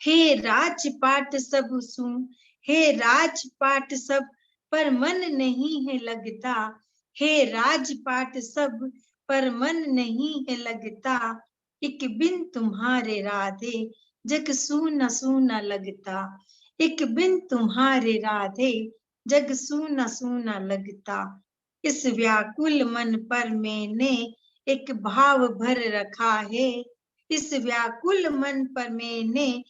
हे राजपाट सब पर मन नहीं है लगता। हे राजपाट सब पर मन नहीं है लगता। एक बिन तुम्हारे राधे जग सूना सूना लगता। एक बिन तुम्हारे राधे जग सूना सूना लगता। इस व्याकुल मन पर मैंने एक भाव भर रखा है, इस व्याकुल मन पर मैंने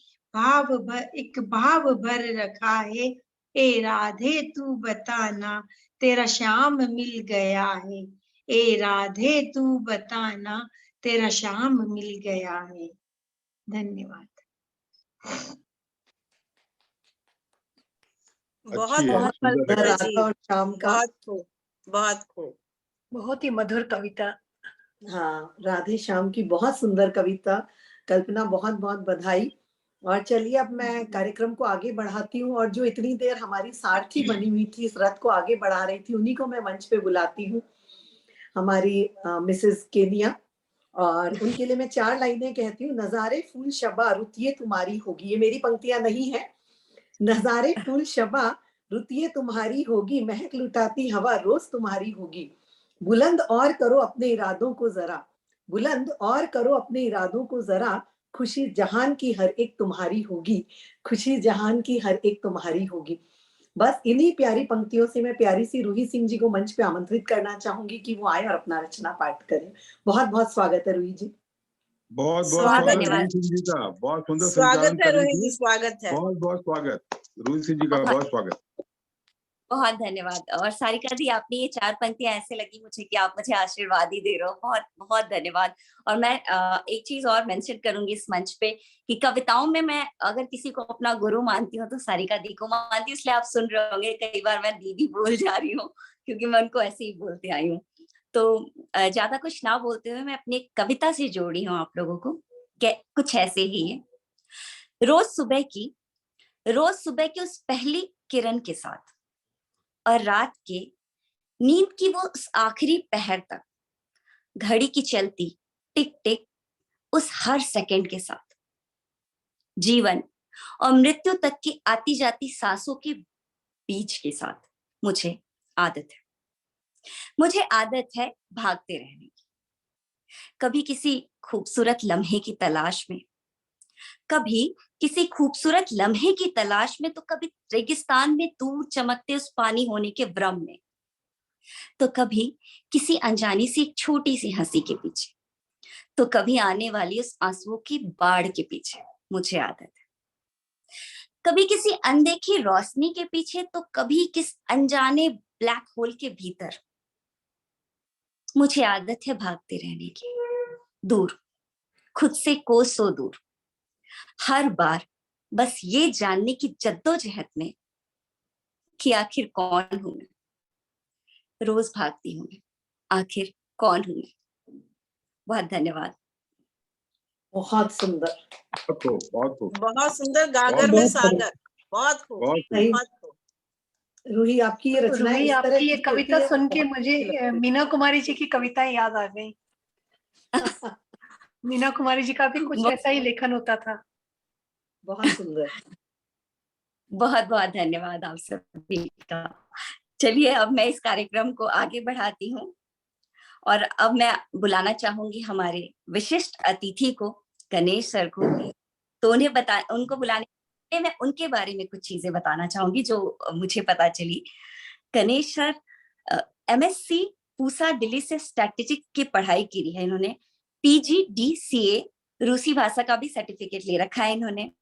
एक भाव भर रखा है। ए राधे तू बताना तेरा श्याम मिल गया है, ए राधे तू बताना तेरा श्याम मिल गया है। धन्यवाद। बहुत अच्छी है, बहुत सुंदर है। कल्पना जी, राधा और श्याम का बहुत खूब, बहुत खूब। बहुत ही मधुर कविता। हाँ, राधे श्याम की बहुत सुंदर कविता। कल्पना, बहुत बहुत बधाई। और चलिए अब मैं कार्यक्रम को आगे बढ़ाती हूँ, और जो इतनी देर हमारी सारथी बनी हुई थी, इस रथ को आगे बढ़ा रही थी, उन्हीं को मैं मंच पे बुलाती हूँ, हमारी मिसेस केनिया। और उनके लिए मैं 4 लाइनें कहती हूँ। नजारे फूल शबा रुतिये तुम्हारी होगी, ये मेरी पंक्तियां नहीं है। नजारे फूल शबा रुतिये तुम्हारी होगी, महक लुटाती हवा रोज तुम्हारी होगी। बुलंद और करो अपने इरादों को जरा, बुलंद और करो अपने इरादों को जरा, खुशी जहान की हर एक तुम्हारी होगी, खुशी जहान की हर एक तुम्हारी होगी। बस इन्हीं प्यारी पंक्तियों से मैं प्यारी सी रूही सिंह जी को मंच पे आमंत्रित करना चाहूंगी कि वो आए और अपना रचना पाठ करें। बहुत बहुत स्वागत है रूही जी। बहुत बहुत बहुत स्वागत धन्यवाद। रूही सिंह जी का, बहुत सुंदर स्वागत संचालन है कर रही रोहित जी, थी। स्वागत है। बहुत बहुत स्वागत रूही सिंह जी का, बहुत बहुत स्वागत। बहुत धन्यवाद। और सारिका दी, आपने ये 4 पंक्तियां ऐसे लगी मुझे कि आप मुझे आशीर्वाद ही दे रहे हो। बहुत बहुत धन्यवाद। और मैं एक चीज और मेंशन करूंगी इस मंच पे कि कविताओं में मैं अगर किसी को अपना गुरु मानती हूँ तो सारिका दी को मानती हूँ। इसलिए आप सुन रहे होंगे कई बार मैं दीदी बोल जा रही हूँ, क्योंकि मैं उनको ऐसे ही बोलते आई हूँ। तो ज्यादा कुछ ना बोलते हुए मैं अपनी एक कविता से जोड़ी हूँ आप लोगों को, कुछ ऐसे ही है। रोज सुबह की उस पहली किरण के साथ, और रात के नींद की वो उस आखिरी पहर तक, घड़ी की चलती टिक टिक उस हर सेकंड के साथ, जीवन और मृत्यु तक की आती जाती सांसों के बीच के साथ मुझे आदत है भागते रहने की। कभी किसी खूबसूरत लम्हे की तलाश में, कभी किसी खूबसूरत लम्हे की तलाश में, तो कभी रेगिस्तान में दूर चमकते उस पानी होने के भ्रम में, तो कभी किसी अनजानी सी एक छोटी सी हंसी के पीछे, तो कभी आने वाली उस आंसुओं की बाढ़ के पीछे मुझे आदत है। कभी किसी अनदेखी रोशनी के पीछे, तो कभी किस अनजाने ब्लैक होल के भीतर मुझे आदत है भागते रहने की। दूर, खुद से कोसों दूर, हर बार बस ये जानने की जद्दोजहद में कि आखिर कौन हूं मैं। रोज भागती हूं मैं, आखिर कौन हूं मैं। बहुत धन्यवाद। बहुत सुंदर, बहुत खूब। बहुत सुंदर, गागर में सागर। बहुत खूब, बहुत खूब। रूही, आपकी ये रचना रूही, इस तरह आपकी ये की कविता होती है, सुन के बहुत मुझे अच्छी लगती है। मीना कुमारी जी की कविताएं याद आ गई। मीना कुमारी जी का भी कुछ ऐसा ही लेखन होता था। बहुत सुंदर। बहुत बहुत धन्यवाद आप सभी का। चलिए अब मैं इस कार्यक्रम को आगे बढ़ाती हूँ, और अब मैं बुलाना चाहूंगी हमारे विशिष्ट अतिथि को, गणेश सर को। तो उनको बुलाने के लिए मैं उनके बारे में कुछ चीजें बताना चाहूंगी जो मुझे पता चली। गणेश सर MSc पूसा दिल्ली से स्ट्रैटेजिक की पढ़ाई की है इन्होंने। PGDCA रूसी भाषा का भी सर्टिफिकेट ले रखा है इन्होंने।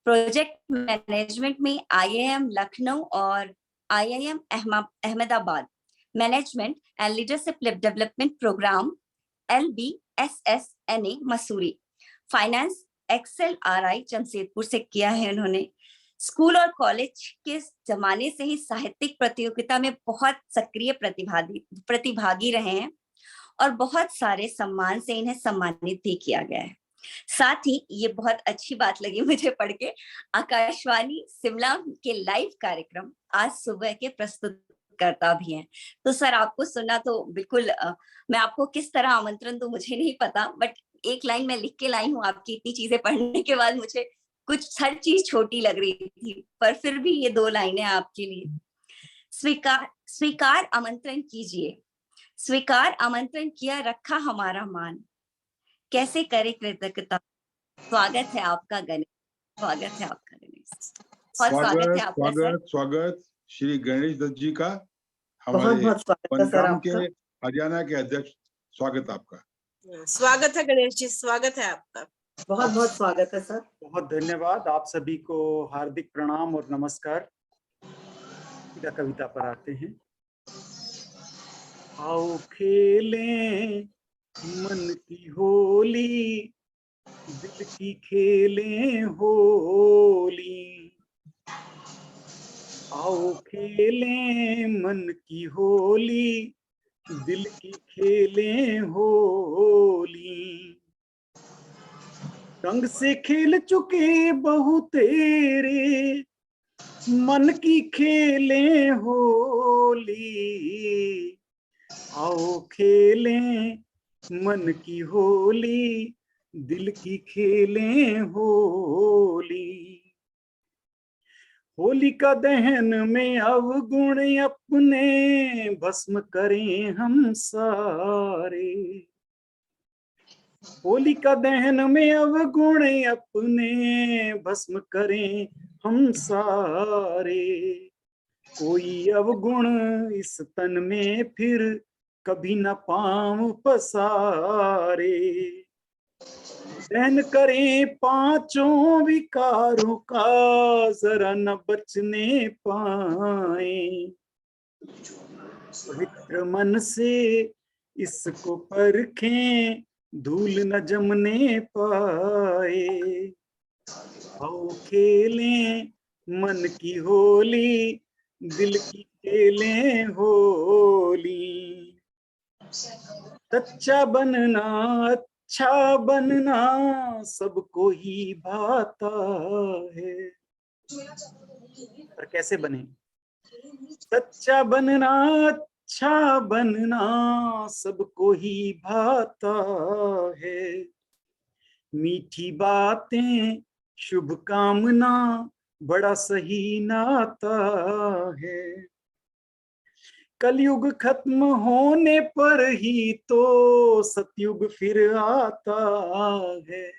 प्रोजेक्ट मैनेजमेंट में IIM लखनऊ और IIM Ahmedabad management and leadership development programme LBSSNA Mussoorie. Finance XLRI Jamshedpur से किया है उन्होंने। स्कूल और कॉलेज के जमाने से ही साहित्यिक प्रतियोगिता में बहुत सक्रिय प्रतिभागी रहे हैं, और बहुत सारे सम्मान से इन्हें सम्मानित भी किया गया है। साथ ही ये बहुत अच्छी बात लगी मुझे पढ़ के, आकाशवाणी शिमला के लाइव कार्यक्रम आज सुबह के प्रस्तुतकर्ता भी हैं। तो सर, आपको सुनना तो बिल्कुल मैं आपको किस तरह आमंत्रण दूं मुझे नहीं पता, बट एक लाइन मैं लिख के लाई हूँ। आपकी इतनी चीजें पढ़ने के बाद मुझे कुछ हर चीज छोटी लग रही थी, पर फिर भी ये 2 लाइनें आपके लिए। स्वीकार आमंत्रण कीजिए, स्वीकार आमंत्रण किया रखा हमारा मान, कैसे करे कृतज्ञता। स्वागत है आपका गणेश, स्वागत है आपका गणेश। बहुत स्वागत है आपका सर। स्वागत श्री गणेश दत्त जी का, बहुत हमारे बहुत स्वागत है सर पंचांग के आपका। हरियाणा के अध्यक्ष स्वागत आपका। स्वागत है गणेश जी, स्वागत है आपका। बहुत बहुत स्वागत है सर। बहुत धन्यवाद। आप सभी को हार्दिक प्रणाम और नमस्कार। सीधा कविता पर आते हैं। आओ खेलें मन की होली, दिल की खेलें होली। आओ खेलें मन की होली, दिल की खेलें होली। रंग से खेल चुके बहु तेरे, मन की खेलें होली। आओ खेलें मन की होली, दिल की खेलें होली। होलिका दहन में अवगुण अपने भस्म करें हम सारे। होलिका दहन में अवगुण अपने भस्म करें हम सारे। कोई अवगुण इस तन में फिर कभी न पांव पसारे। दहन करें पांचों विकारों का, जरा न बचने पाए। पवित्र मन से इसको परखें, धूल न जमने पाए। आओ खेलें मन की होली, दिल की खेलें होली। सच्चा बनना अच्छा बनना सबको ही भाता है, पर कैसे बने? सच्चा बनना अच्छा बनना सबको ही भाता है। मीठी बातें शुभ कामना बड़ा सही नाता है। कलयुग खत्म होने पर ही तो सतयुग फिर आता है।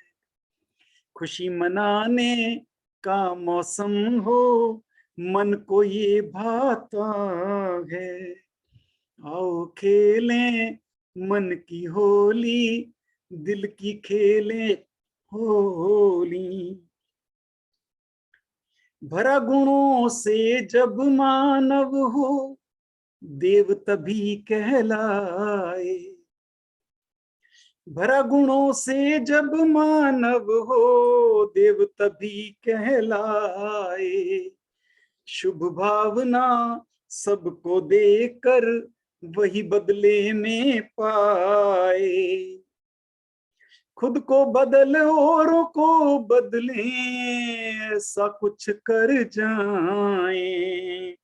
खुशी मनाने का मौसम हो, मन को ये भाता है। आओ खेलें मन की होली, दिल की खेलें होली। भरा गुणों से जब मानव हो, देव तभी कहलाए। भरा गुणों से जब मानव हो, देव तभी कहलाए। शुभ भावना सबको देकर वही बदले में पाए। खुद को बदल औरों को बदलें, ऐसा कुछ कर जाएं।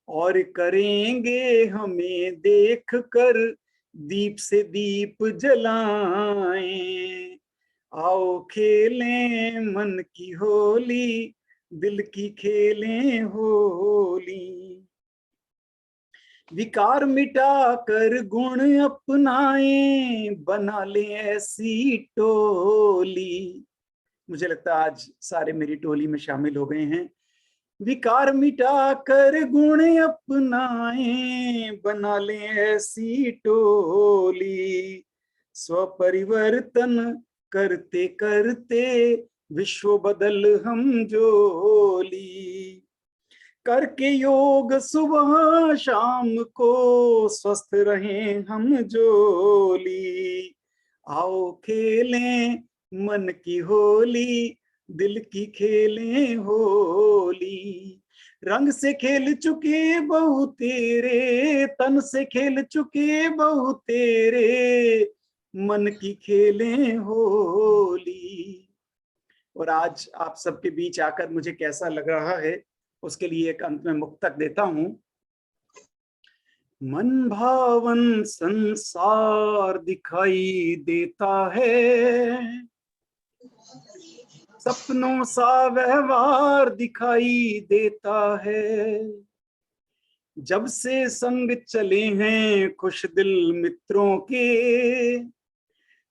और करेंगे हमें देख कर दीप से दीप जलाएं। आओ खेलें मन की होली, दिल की खेलें होली। विकार मिटा कर गुण अपनाएं, बना ले ऐसी टोली। मुझे लगता है आज सारे मेरी टोली में शामिल हो गए हैं। विकार मिटा कर गुण अपनाएं, बना ले ऐसी टोली। स्वपरिवर्तन करते करते विश्व बदल हम जोली। करके योग सुबह शाम को स्वस्थ रहें हम जोली। आओ खेलें मन की होली, दिल की खेलें होली। रंग से खेल चुके बहु तेरे, तन से खेल चुके बहु तेरे, मन की खेलें होली। और आज आप सबके बीच आकर मुझे कैसा लग रहा है, उसके लिए एक अंत में मुक्तक देता हूं। मन भावन संसार दिखाई देता है, सपनों सा व्यवहार दिखाई देता है। जब से संग चले हैं खुश दिल मित्रों के,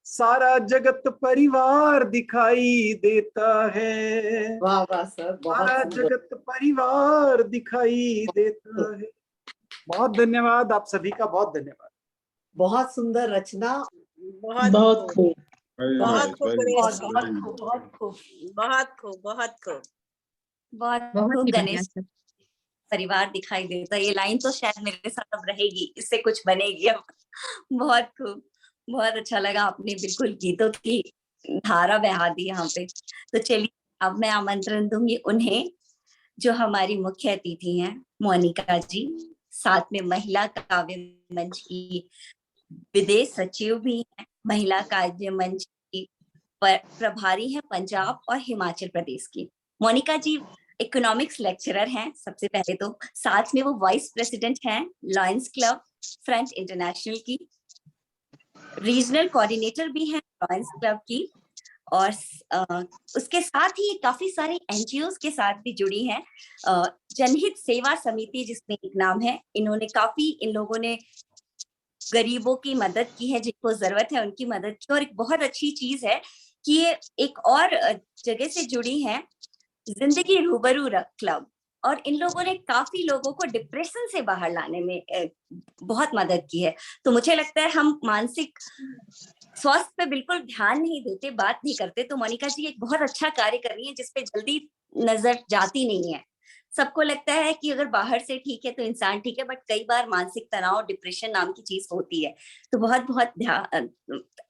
सारा जगत परिवार दिखाई देता है। वाह वाह सर, सारा बहुत जगत परिवार दिखाई देता है। बहुत धन्यवाद आप सभी का, बहुत धन्यवाद। बहुत सुंदर रचना। बहुत बहुत खूब, खूब। Very बहुत nice, खूब very गणेश nice, जी, very nice. बहुत खूब। बहुत खूब, बहुत खूब। बहुत बहुत खूब ही बढ़िया गणेश सर। परिवार दिखाई देता है। ये लाइन तो शायद मेरे साथ अब रहेगी, इससे कुछ बनेगी अब। बहुत खूब, बहुत अच्छा लगा। आपने बिल्कुल गीतों की धारा बहा दी यहाँ पे। तो चलिए अब मैं आमंत्रण दूंगी उन्हें जो हमारी मुख्य अतिथि हैं, मोनिका जी, साथ में महिला काव्य मंच की विदेश सचिव भी हैं, महिला काव्य मंच की प्रभारी हैं पंजाब और हिमाचल प्रदेश की। मोनिका जी इकोनॉमिक्स लेक्चरर हैं सबसे पहले तो, साथ में वो वाइस प्रेसिडेंट हैं लॉयंस क्लब फ्रेंच इंटरनेशनल की, रीजनल कोऑर्डिनेटर भी हैं लॉयंस क्लब की, और उसके साथ ही काफी सारे एनजीओ के साथ भी जुड़ी हैं। जनहित सेवा समिति जिसमें एक नाम है, इन्होंने काफी, इन लोगों ने गरीबों की मदद की है, जिनको जरूरत है उनकी मदद की। और एक बहुत अच्छी चीज है कि ये एक और जगह से जुड़ी है, जिंदगी रूबरू क्लब, और इन लोगों ने काफी लोगों को डिप्रेशन से बाहर लाने में बहुत मदद की है। तो मुझे लगता है हम मानसिक स्वास्थ्य पे बिल्कुल ध्यान नहीं देते, बात नहीं करते, तो मोनिका जी एक बहुत अच्छा कार्य कर रही है जिसपे जल्दी नजर जाती नहीं है। सबको लगता है कि अगर बाहर से ठीक है तो इंसान ठीक है, बट कई बार मानसिक तनाव, डिप्रेशन नाम की चीज होती है। तो बहुत बहुत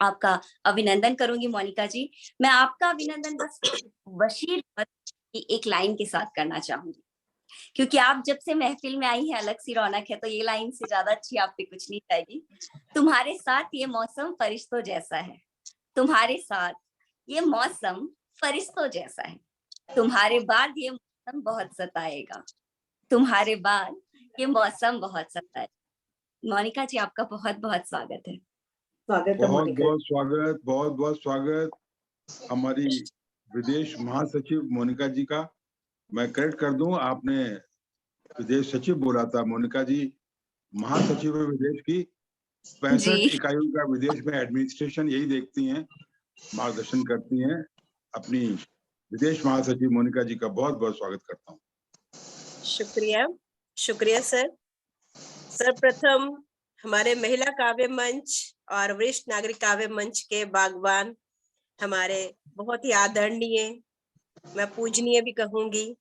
आपका अभिनंदन करूंगी मोनिका जी। मैं आपका अभिनंदन बस बशीर की एक लाइन के साथ करना चाहूंगी, क्योंकि आप जब से महफिल में आई हैं अलग सी रौनक है, तो ये लाइन से ज्यादा अच्छी आप पे कुछ नहीं जाएगी। तुम्हारे साथ ये मौसम फरिश्तों जैसा है, तुम्हारे साथ ये मौसम फरिश्तों जैसा है, तुम्हारे बाद ये मौसम बहुत सताएगा, तुम्हारे बाद ये मौसम बहुत सताएगा। मोनिका जी आपका बहुत बहुत स्वागत है। स्वागत है बहुत मोनिका। बहुत स्वागत, बहुत बहुत स्वागत हमारी विदेश महासचिव मोनिका जी का। मैं करेक्ट कर दूं, आपने विदेश सचिव बोला था, मोनिका जी महासचिव है विदेश की। 65 इकाइयों का विदेश में एडमिनिस्ट्रेशन यही देखती हैं, मार्गदर्शन करती हैं। अपनी विदेश महासचिव मोनिका जी का बहुत बहुत स्वागत करता हूँ। शुक्रिया, शुक्रिया सर। सर्वप्रथम हमारे महिला काव्य मंच और वरिष्ठ नागरिक काव्य मंच के बागवान, हमारे बहुत ही आदरणीय, मैं पूजनीय भी कहूंगी,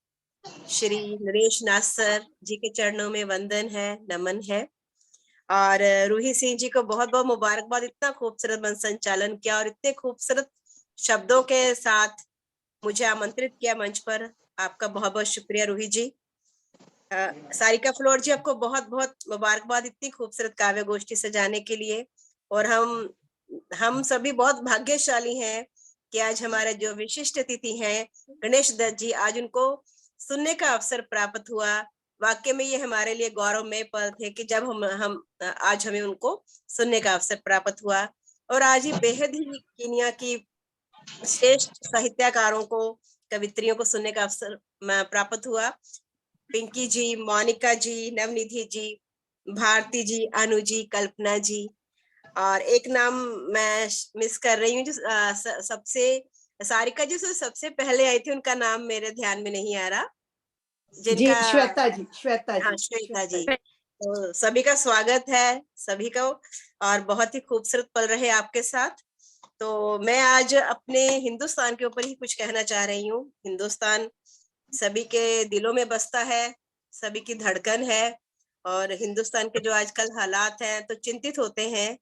श्री नरेश नाथ सर जी के चरणों में वंदन है, नमन है। और रूही सिंह जी को बहुत बहुत मुबारकबाद, इतना खूबसूरत मंच संचालन किया और इतने खूबसूरत शब्दों के साथ मुझे आमंत्रित किया मंच पर। आपका बहुत बहुत शुक्रिया रूही जी। सारिका फ्लोर जी, आपको बहुत बहुत मुबारकबाद इतनी खूबसूरत काव्य गोष्ठी सजाने के लिए। और हम सभी बहुत भाग्यशाली हैं कि आज हमारे जो विशिष्ट अतिथि हैं गणेश दत्त जी, आज उनको सुनने का अवसर प्राप्त हुआ। वाकई में ये हमारे लिए गौरवमय पल थे कि जब हम आज हमें उनको सुनने का अवसर प्राप्त हुआ। और आज ही बेहद ही कीनिया की श्रेष्ठ साहित्यकारों को, कवित्रियों को सुनने का अवसर प्राप्त हुआ। पिंकी जी, मोनिका जी, नवनिधि जी, भारती जी, अनु जी, कल्पना जी, और एक नाम मैं मिस कर रही हूँ जो सबसे, सारिका जी सबसे पहले आई थी, उनका नाम मेरे ध्यान में नहीं आ रहा, जिनका श्वेता जी, श्वेता हाँ, जी, श्वेता जी। तो सभी का स्वागत है, सभी को, और बहुत ही खूबसूरत पल रहे आपके साथ। तो मैं आज अपने हिंदुस्तान के ऊपर ही कुछ कहना चाह रही हूँ। हिंदुस्तान सभी के दिलों में बसता है, सभी की धड़कन है, और हिंदुस्तान के जो आजकल हालात हैं तो चिंतित होते हैं।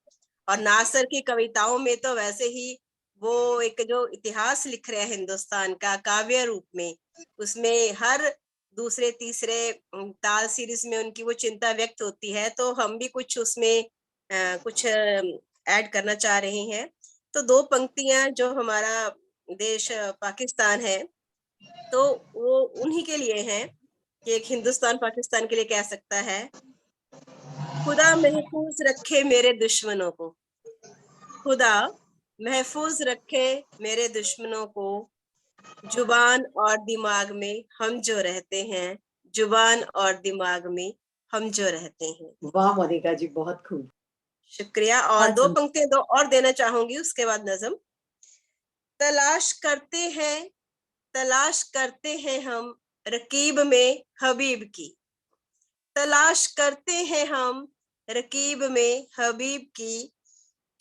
और नासर की कविताओं में तो वैसे ही वो एक जो इतिहास लिख रहे हैं हिंदुस्तान का काव्य रूप में, उसमें हर दूसरे तीसरे ताल सीरीज में उनकी वो चिंता व्यक्त होती है। तो हम भी कुछ उसमें कुछ ऐड करना चाह रहे हैं। तो दो पंक्तियां, जो हमारा देश पाकिस्तान है, तो वो उन्हीं के लिए है कि एक हिंदुस्तान पाकिस्तान के लिए कह सकता है, खुदा महफूज रखे मेरे दुश्मनों को, खुदा महफूज रखे मेरे दुश्मनों को, जुबान और दिमाग में हम जो रहते हैं, जुबान और दिमाग में हम जो रहते हैं। वाह मोनिका जी, बहुत खूब, शुक्रिया। और दो पंक्तियां दो और देना चाहूंगी, उसके बाद नज़म। तलाश करते हैं हम रकीब में हबीब की, तलाश करते हैं हम रकीब में हबीब की,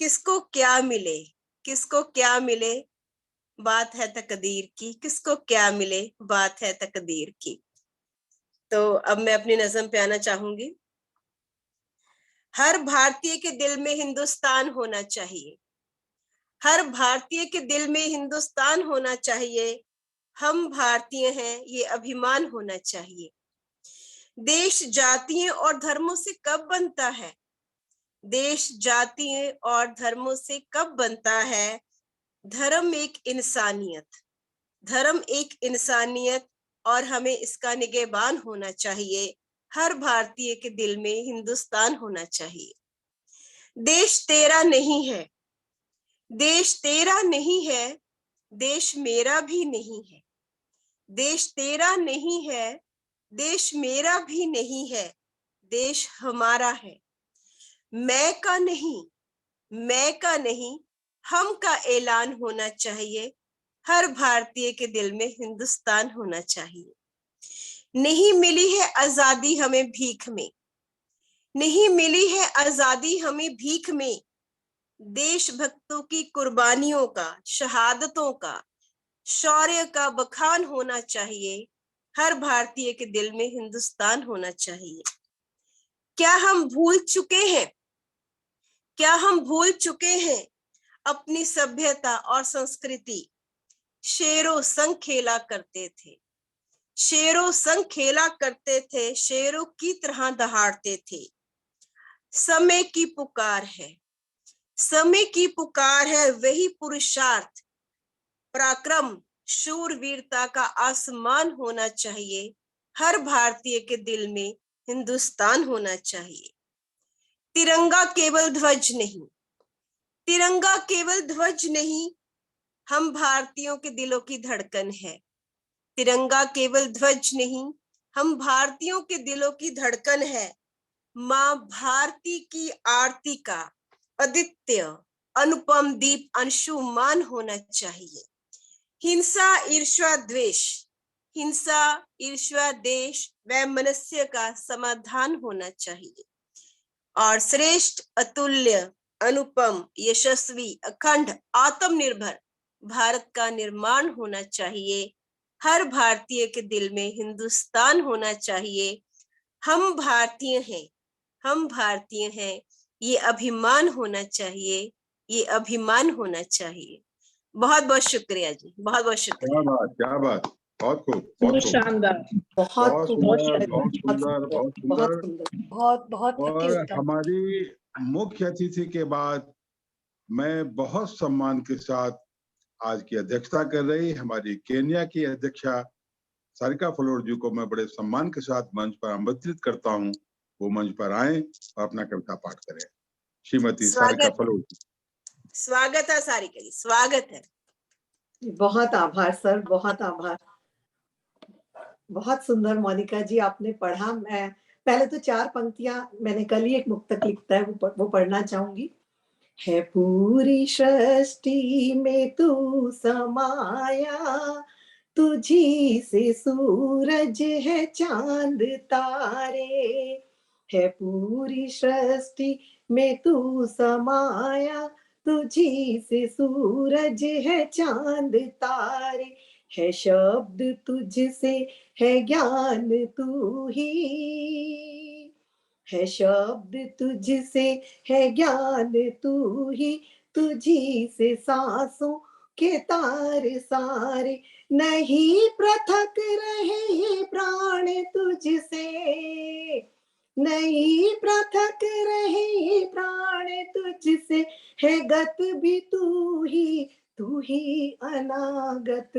किसको क्या मिले, किसको क्या मिले, बात है तकदीर की, किसको क्या मिले, बात है तकदीर की। तो अब मैं अपनी नज़म पे आना चाहूंगी। हर भारतीय के दिल में हिंदुस्तान होना चाहिए, हर भारतीय के दिल में हिंदुस्तान होना चाहिए। हम भारतीय हैं ये अभिमान होना चाहिए। देश जातियों और धर्मों से कब बनता है, देश जातियों और धर्मों से कब बनता है। धर्म एक इंसानियत, धर्म एक इंसानियत, और हमें इसका निगहबान होना चाहिए। हर भारतीय के दिल में हिंदुस्तान होना चाहिए। देश तेरा नहीं है, देश तेरा नहीं है, देश मेरा भी नहीं है। देश तेरा नहीं है, देश मेरा भी नहीं है, देश हमारा है। मैं का नहीं, मैं का नहीं, हम का ऐलान होना चाहिए। हर भारतीय के दिल में हिंदुस्तान होना चाहिए। नहीं मिली है आजादी हमें भीख में, नहीं मिली है आजादी हमें भीख में। देशभक्तों की कुर्बानियों का, शहादतों का, शौर्य का बखान होना चाहिए। हर भारतीय के दिल में हिंदुस्तान होना चाहिए। क्या हम भूल चुके हैं, क्या हम भूल चुके हैं अपनी सभ्यता और संस्कृति। शेरों संग खेला करते थे, शेरों संग खेला करते थे, शेरों की तरह दहाड़ते थे। समय की पुकार है, समय की पुकार है, वही पुरुषार्थ, पराक्रम, शूरवीरता का आसमान होना चाहिए। हर भारतीय के दिल में हिंदुस्तान होना चाहिए। तिरंगा केवल ध्वज नहीं, तिरंगा केवल ध्वज नहीं, हम भारतीयों के दिलों की धड़कन है। तिरंगा केवल ध्वज नहीं, हम भारतीयों के दिलों की धड़कन है। माँ भारती की आरती का अद्वितीय अनुपम दीप अंशुमान होना चाहिए। हिंसा ईर्ष्या द्वेष, हिंसा ईर्ष्या देश व मनुष्य का समाधान होना चाहिए। और श्रेष्ठ, अतुल्य, अनुपम, यशस्वी, अखंड, आत्मनिर्भर भारत का निर्माण होना चाहिए। हर भारतीय के दिल में हिंदुस्तान होना चाहिए। हम भारतीय हैं, हम भारतीय हैं, ये अभिमान होना चाहिए, ये अभिमान होना चाहिए। बहुत बहुत शुक्रिया जी, बहुत बहुत शुक्रिया। क्या बात, क्या बात, बहुत खूब, बहुत खूब, शानदार, बहुत बहुत खूब, सुंदर, बहुत सुंदर, बहुत बहुत सुंदर। सुंदर, बहुत बहुत अति और उत्तम। हमारी मुख्य अतिथि के बाद मैं बहुत सम्मान के साथ आज की अध्यक्षता कर रही हमारी केन्या की अध्यक्षा सारिका फलोर जी को मैं बड़े सम्मान के साथ मंच पर आमंत्रित करता हूं। वो मंच पर आए और अपना कविता पाठ करें। श्रीमती सारिका फलोर जी। स्वागत है सारिका जी, स्वागत है। बहुत आभार सर, बहुत आभार। बहुत सुंदर मोनिका जी आपने पढ़ा। मैं पहले तो 4 पंक्तियां, मैंने कल ही एक मुक्तक लिखता है वो पढ़ना चाहूंगी। है पूरी सृष्टि में तू समाया, तुझी से सूरज है चांद तारे। है पूरी सृष्टि में तू समाया, तुझी से सूरज है चांद तारे। है शब्द तुझसे है ज्ञान तू ही, है शब्द तुझसे है ज्ञान तू ही, तुझी से सांसों के तार सारे। नहीं पृथक रहे ये प्राण तुझसे, नहीं पृथक रहे ये प्राण तुझसे। है गत भी तू ही अनागत।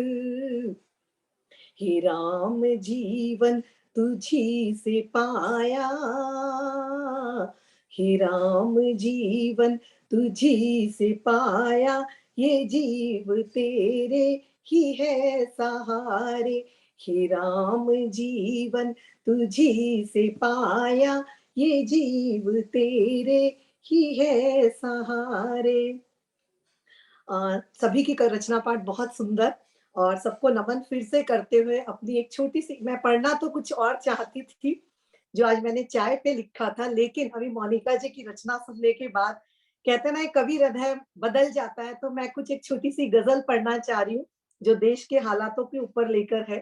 हे राम जीवन तुझी से पाया, हे राम जीवन तुझी से पाया। ये जीव तेरे ही है सहारे। हे राम जीवन तुझी से पाया, ये जीव तेरे ही है सहारे। सभी की रचना पाठ बहुत सुंदर, और सबको नमन फिर से करते हुए अपनी एक छोटी सी, मैं पढ़ना तो कुछ और चाहती थी जो आज मैंने चाय पे लिखा था, लेकिन अभी मोनिका जी की रचना सुनने के बाद कहते हैं ना कवि हृदय बदल जाता है, तो मैं कुछ एक छोटी सी गजल पढ़ना चाह रही हूँ जो देश के हालातों के ऊपर लेकर है,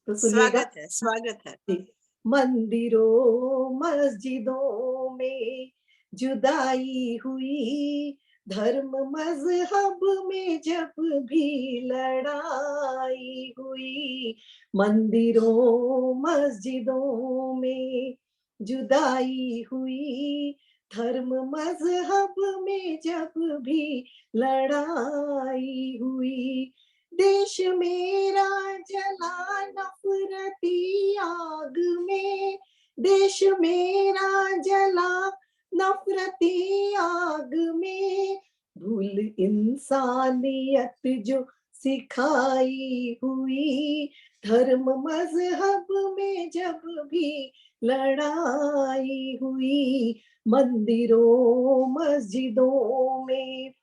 तो सुनिएगा। स्वागत है, स्वागत है। मंदिरों मस्जिदों में जुदाई हुई, धर्म मजहब में जब भी लड़ाई हुई, मंदिरों मस्जिदों में जुदाई हुई, धर्म मजहब में जब भी लड़ाई हुई, देश मेरा जला नफरती आग में, देश मेरा जला नफरती आग में, भूल इंसानियत जो सिखाई हुई, धर्म मजहब में जब भी लड़ाई हुई, मंदिरों मस्जिदों में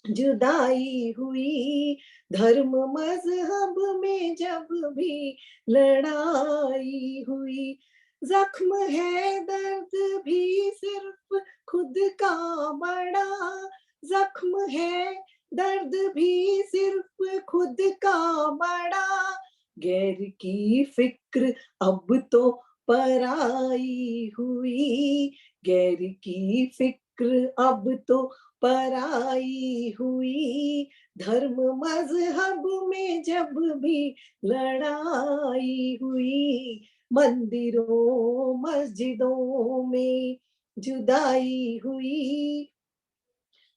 जुदाई हुई, धर्म मजहब में जब भी लड़ाई हुई, जख्म है दर्द भी सिर्फ खुद का बड़ा, जख्म है दर्द भी सिर्फ खुद का बड़ा, गैर की फिक्र अब तो पराई हुई, गैर की फिक्र अब तो पराई हुई, धर्म मजहब में जब भी लड़ाई हुई, मंदिरों मस्जिदों में जुदाई हुई,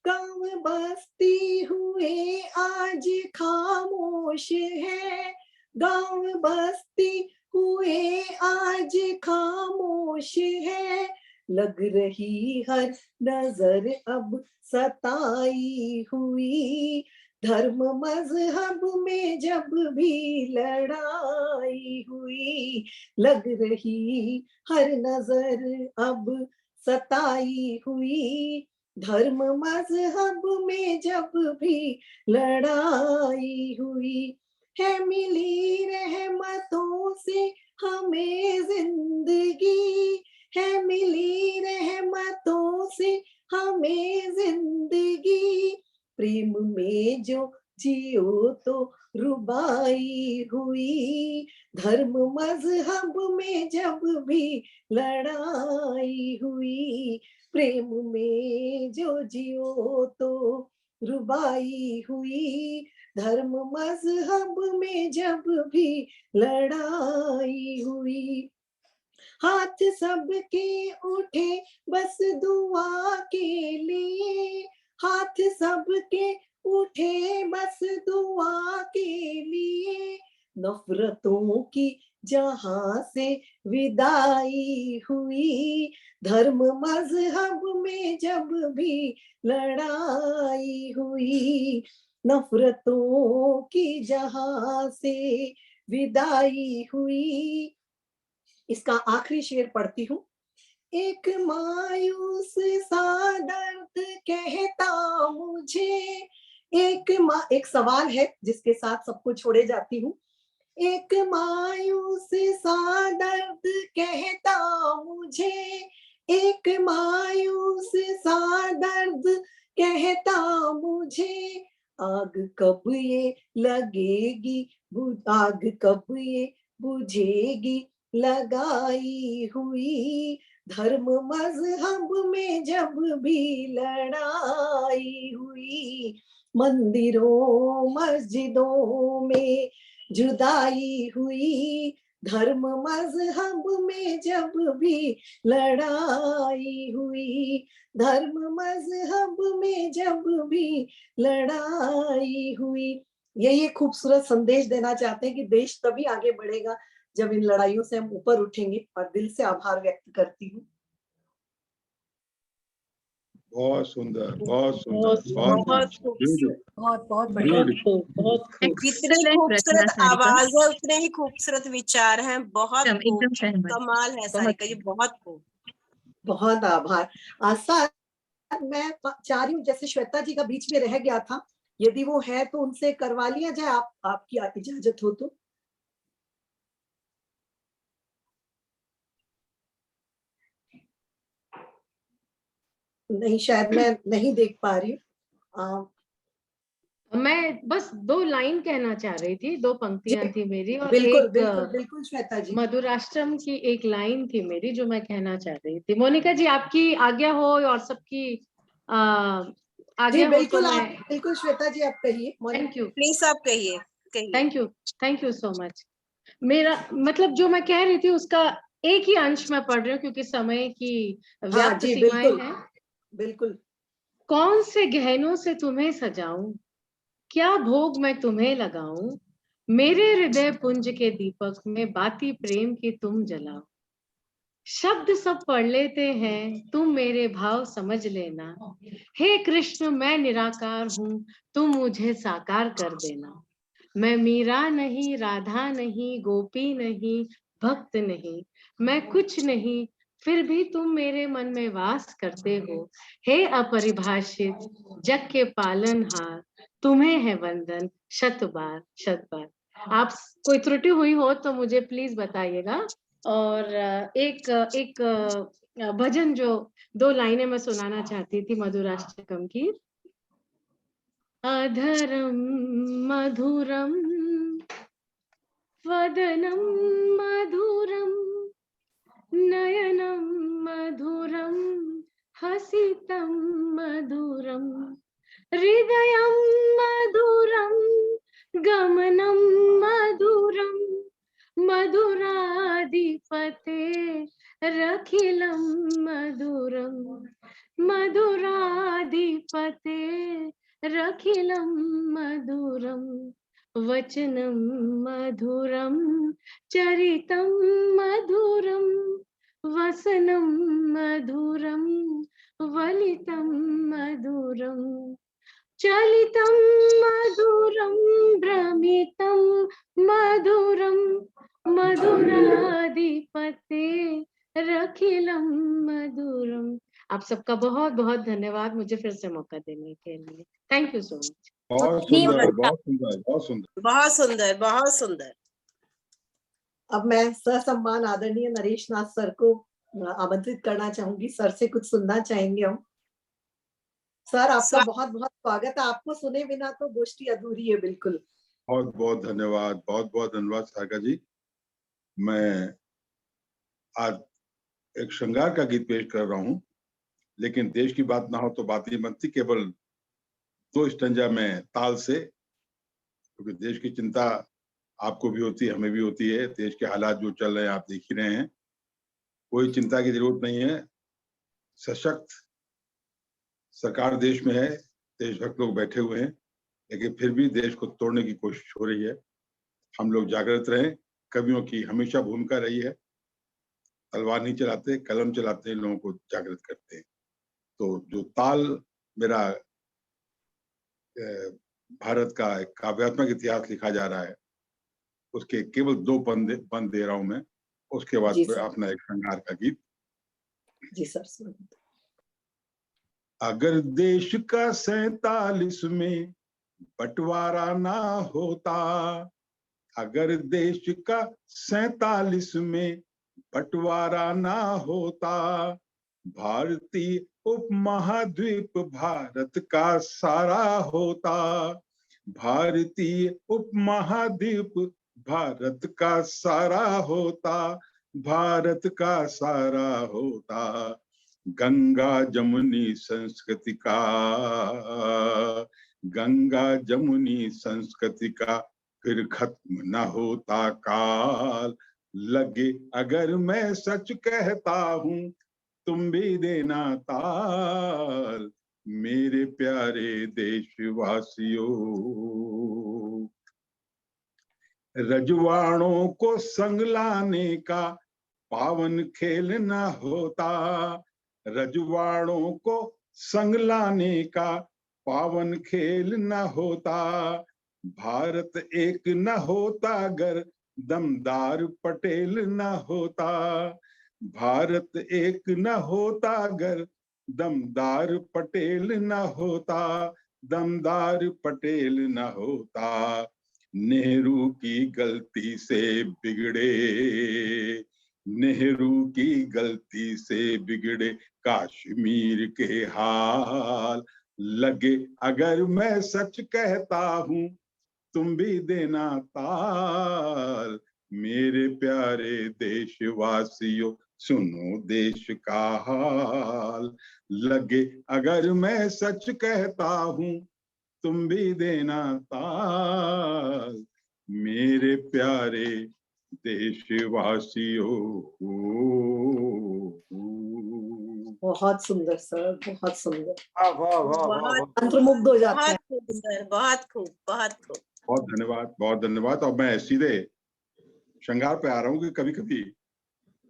गांव बस्ती हुए आज खामोश है, गांव बस्ती हुए आज खामोश है, लग रही हर नजर अब सताई हुई, धर्म मजहब में जब भी लड़ाई हुई, लग रही हर नजर अब सताई हुई, धर्म मजहब में जब भी लड़ाई हुई, है मिली रहमतों से हमें जिंदगी, है मिली रहमतों से हमें जिंदगी, प्रेम में जो जियो तो रुबाई हुई, धर्म मजहब में जब भी लड़ाई हुई, प्रेम में जो जियो तो रुबाई हुई, धर्म मजहब में जब भी लड़ाई हुई, हाथ सबके उठे बस दुआ के लिए, हाथ सबके उठे बस दुआ के लिए, नफरतों की जहां से विदाई हुई, धर्म मजहब में जब भी लड़ाई हुई, नफरतों की जहां से विदाई हुई। इसका आखिरी शेर पढ़ती हूँ। एक मायूस सा दर्द कहता मुझे, एक सवाल है जिसके साथ सबको छोड़े जाती हूँ। एक मायूस सा दर्द कहता मुझे, एक मायूस सा दर्द कहता मुझे, आग कब ये लगेगी, आग कब ये बुझेगी लगाई हुई, धर्म मजहब में जब भी लड़ाई हुई, मंदिरों मस्जिदों में जुदाई हुई, धर्म मजहब में जब भी लड़ाई हुई, धर्म मजहब में जब भी लड़ाई हुई। ये खूबसूरत संदेश देना चाहते हैं कि देश तभी आगे बढ़ेगा जब इन लड़ाइयों से हम ऊपर उठेंगे, और दिल से आभार व्यक्त करती हूँ। बहुत सुंदर, बहुत सुंदर, बहुत खूबसूरत, बहुत बढ़िया, बहुत खूब। जितनी खूबसूरत आवाज है उतने ही खूबसूरत विचार हैं। बहुत एकदम सहमत, कमाल है सारिका जी, बहुत खूब। बहुत आभार। मैं चाह रही हूँ, जैसे श्वेता जी का बीच में रह गया था, यदि वो है तो उनसे करवा लिया जाए, आपकी इजाजत हो तो। नहीं, शायद मैं नहीं देख पा रही हूँ। मैं बस 2 लाइन कहना चाह रही थी, 2 पंक्तियां थी मेरी और बिल्कुल एक बिल्कुल बिल्कुल श्वेता जी। मधुराष्ट्रम की एक लाइन थी मेरी जो मैं कहना चाह रही थी। मोनिका जी आपकी आज्ञा हो और सबकी जी आज्ञा हो तो बिल्कुल, मैं। आप बिल्कुल श्वेता जी आप कहिए। थैंक यू, प्लीज आप कहिए कहिए। Thank you so much. मेरा मतलब जो मैं कह रही थी उसका एक ही अंश मैं पढ़ रही हूँ क्योंकि समय की हाँ व्याप्त जी सीमाएं बिल्कुल हैं। बिल्कुल। कौन से गहनों से तुम्हें सजाऊं, क्या भोग मैं तुम्हें लगाऊं, मेरे हृदय पुंज के दीपक में बाती प्रेम की तुम जलाओ। शब्द सब पढ़ लेते हैं, तुम मेरे भाव समझ लेना। हे कृष्ण मैं निराकार हूँ, तुम मुझे साकार कर देना। मैं मीरा नहीं, राधा नहीं, गोपी नहीं, भक्त नहीं, मैं कुछ नहीं, फिर भी तुम मेरे मन में वास करते हो। हे अपरिभाषित जग के पालनहार, तुम्हें है वंदन शत बार शत बार। आप कोई त्रुटि हुई हो तो मुझे प्लीज बताइएगा। और एक भजन जो 2 लाइनें मैं सुनाना चाहती थी मधुराष्टकम की। अधरम मधुरम वदनं मधुरं नयनं मधुरं हसितं मधुरं हृदयं मधुरं गमनं मधुरं मधुराधिपते रखिलं मधुरं मधुराधिपते रखिलं मधुरं वचनं मधुरं चरितं मधुरं वसनं मधुरं वलितं मधुरं चलितं मधुरं भ्रमितं मधुरं मधुराधिपते रखिलं मधुरं। आप सबका बहुत बहुत धन्यवाद मुझे फिर से मौका देने के लिए। Thank you so much. बहुत सुंदर बहुत सुंदर बहुत सुंदर बहुत सुंदर बहुत सुंदर। अब मैं ससम्मान आदरणीय नरेश नाथ सर को आमंत्रित करना चाहूंगी। सर से कुछ सुनना चाहेंगे हम। सर आपका बहुत बहुत स्वागत है। आपको सुने बिना तो गोष्ठी अधूरी है। बिल्कुल बहुत बहुत धन्यवाद सारिका जी। मैं आज एक श्रृंगार का गीत पेश कर रहा हूँ, लेकिन देश की बात ना हो तो बात ही बनती। केवल 2 स्टंजा में ताल से, क्योंकि देश की चिंता आपको भी होती है, हमें भी होती है। देश के हालात जो चल रहे हैं आप देख ही रहे हैं। कोई चिंता की जरूरत नहीं है। सशक्त सरकार देश में है, देशभक्त लोग बैठे हुए हैं, लेकिन फिर भी देश को तोड़ने की कोशिश हो रही है। हम लोग जागृत रहें। कवियों की हमेशा भूमिका रही है, तलवार नहीं चलाते, कलम चलाते हैं, लोगों को जागृत करते हैं। तो जो ताल मेरा भारत का एक काव्यात्मक इतिहास लिखा जा रहा है, उसके केवल 2 बंद दे रहा हूं मैं। उसके बाद अपना एक श्रृंगार का गीत। जी सर। अगर देश का 47 में बंटवारा ना होता, अगर देश का 47 में बंटवारा ना होता, भारतीय उपमहाद्वीप भारत का सारा होता, भारतीय उपमहाद्वीप भारत का सारा होता, भारत का सारा होता। गंगा जमुनी संस्कृति का, गंगा जमुनी संस्कृति का फिर खत्म न होता काल। लगे अगर मैं सच कहता हूँ, तुम भी देना ताल, मेरे प्यारे देशवासियों। रजवाड़ों को संग लाने का पावन खेल न होता, रजवाड़ों को संग लाने का पावन खेल न होता, भारत एक न होता अगर दमदार पटेल न होता, भारत एक न होता अगर दमदार पटेल न होता, दमदार पटेल न होता। नेहरू की गलती से बिगड़े, नेहरू की गलती से बिगड़े कश्मीर के हाल, लगे अगर मैं सच कहता हूँ तुम भी देना ताल। मेरे प्यारे देशवासियों सुनो देश का हाल, लगे अगर मैं सच कहता हूँ तुम भी देना ताल। मेरे प्यारे देशवासियों। बहुत सुंदर सर, बहुत सुंदर, वाह वाह वाह वाह बहुत वाह। मंत्रमुग्ध हो जाते हैं। बहुत खूब सर, बहुत खूब, बहुत खूब। बहुत धन्यवाद, बहुत धन्यवाद। और मैं सीधे श्रृंगार पे आ रहा हूँ कि कभी कभी,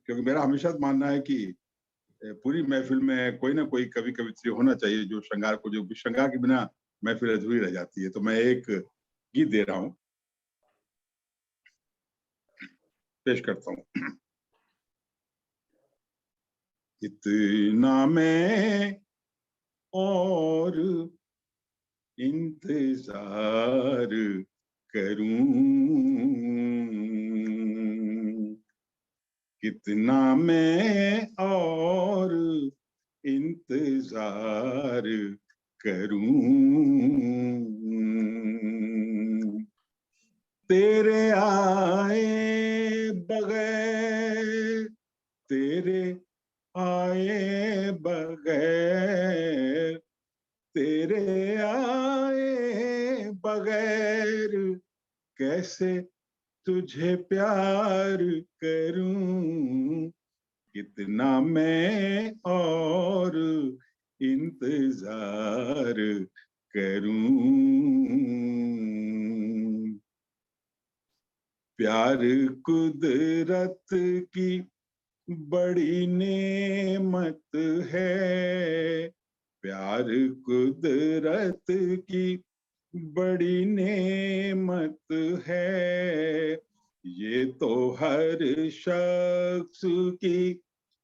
क्योंकि मेरा हमेशा मानना है कि पूरी महफिल में कोई ना कोई कवि कवित्री होना चाहिए जो श्रृंगार को, जो श्रृंगार के बिना महफिल अधूरी रह जाती है। तो मैं एक गीत दे रहा हूँ, पेश करता हूँ। इतना मैं और इंतजार करूं, कितना मैं और इंतजार करूं, तेरे आए बगैर, तेरे आए बगैर, तेरे आए बगैर कैसे तुझे प्यार करूं, कितना मैं और इंतजार करूं। प्यार कुदरत की बड़ी नेमत है, प्यार कुदरत की बड़ी नेमत है, ये तो हर शख्स की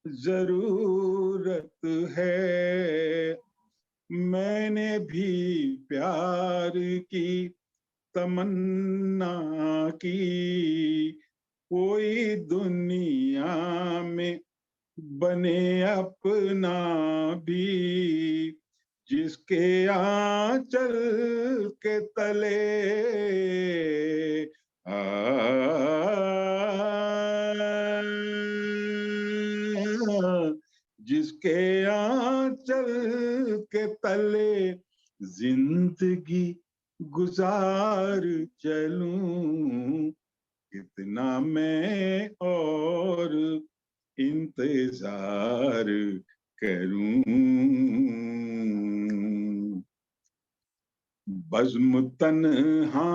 जरूरत है। मैंने भी प्यार की तमन्ना की, कोई दुनिया में बने अपना भी, जिसके आंचल के तले जिसके आंचल के तले जिंदगी गुजार चलूं, कितना मैं और इंतजार करूं। बज़्म तन्हा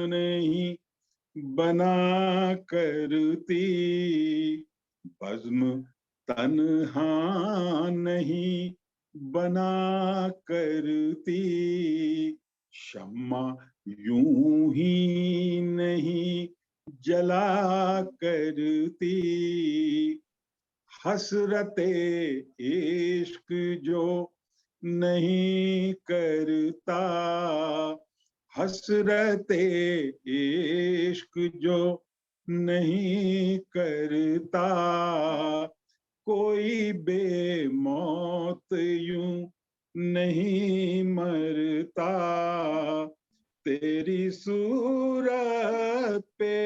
नहीं बना करती, बज़्म तन्हा नहीं बना करती, शम्मा यूं ही नहीं जला करती, हसरते इश्क जो नहीं करता, हसरते इश्क जो नहीं करता, कोई बेमौत यूं नहीं मरता, तेरी सूरत पे,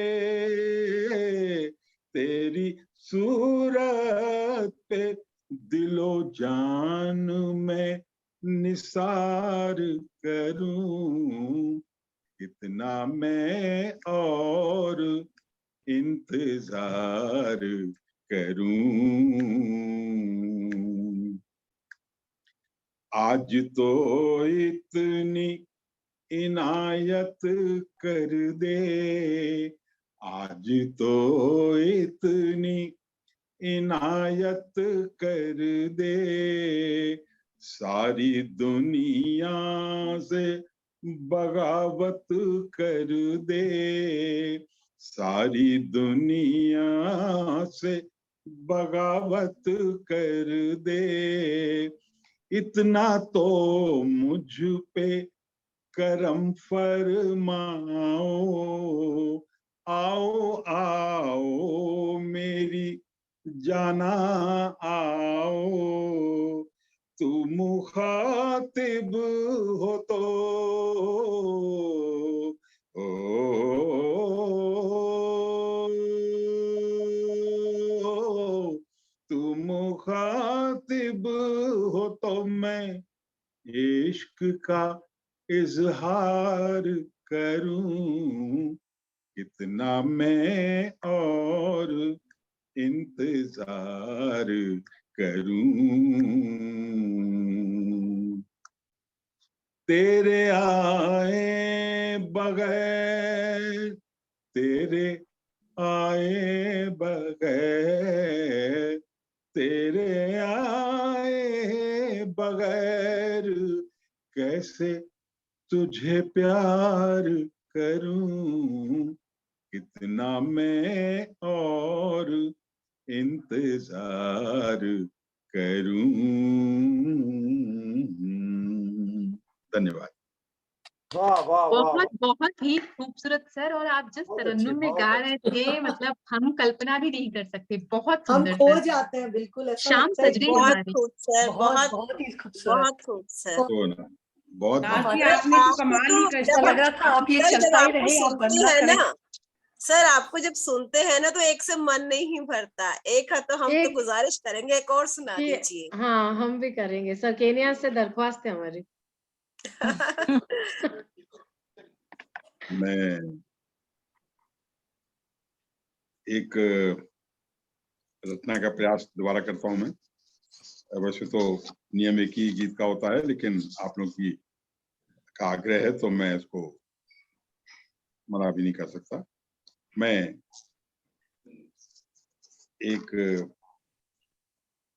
तेरी सूरत पे दिलो जान में निसार करूं, कितना मैं और इंतजार करूं। आज तो इतनी इनायत कर दे, आज तो इतनी इनायत कर दे, सारी दुनिया से बगावत कर दे, सारी दुनिया से बगावत कर दे, इतना तो मुझ पे करम फरमाओ, आओ आओ मेरी जाना आओ, तू मुखातिब हो तो ओ, तू मुखातिब हो तो मैं इश्क का इजहार करूं, कितना मैं और इंतजार करूं। तेरे आए बगैर, तेरे आए बगैर, तेरे आए बगैर कैसे तुझे प्यार करूं, कितना मैं और इंतजार करूं। धन्यवाद। वाह वाह वाह बहुत वाह। बहुत ही खूबसूरत सर। और आप जिस बहुत अच्छे, तरन्नुम में बहुत गा अच्छे। रहे थे, मतलब हम कल्पना भी नहीं कर सकते। बहुत हम सुंदर खो सर। जाते हैं, बिल्कुल ऐसा शाम लगता है सज कि गई बहुत हमारी। खूब सर, बहुत बहुत बहुत ही खूबसूरत। बहुत खूब सर। तो ना बहुत नाज बहुत जी, बहुत आपने तो आपको कमाल तो ही कर ऐसा जब लग रहा था आप ये सर जब चलता ही आपको रहे, आप बंद सुनते ना हैं करें। ना सर, आपको जब सुनते हैं ना तो एक से मन नहीं भरता। एक है तो हम तो एक गुजारिश करेंगे एक और सुना कि दीजिए। हाँ, हम भी करेंगे सर। केनिया से दरख्वास्त है हमारी। मैं एक रचना का प्रयास दोबारा करता हूं। मैं वैसे तो नियम एक ही गीत का होता है, लेकिन आप लोग की का आग्रह है तो मैं इसको मना भी नहीं कर सकता। मैं एक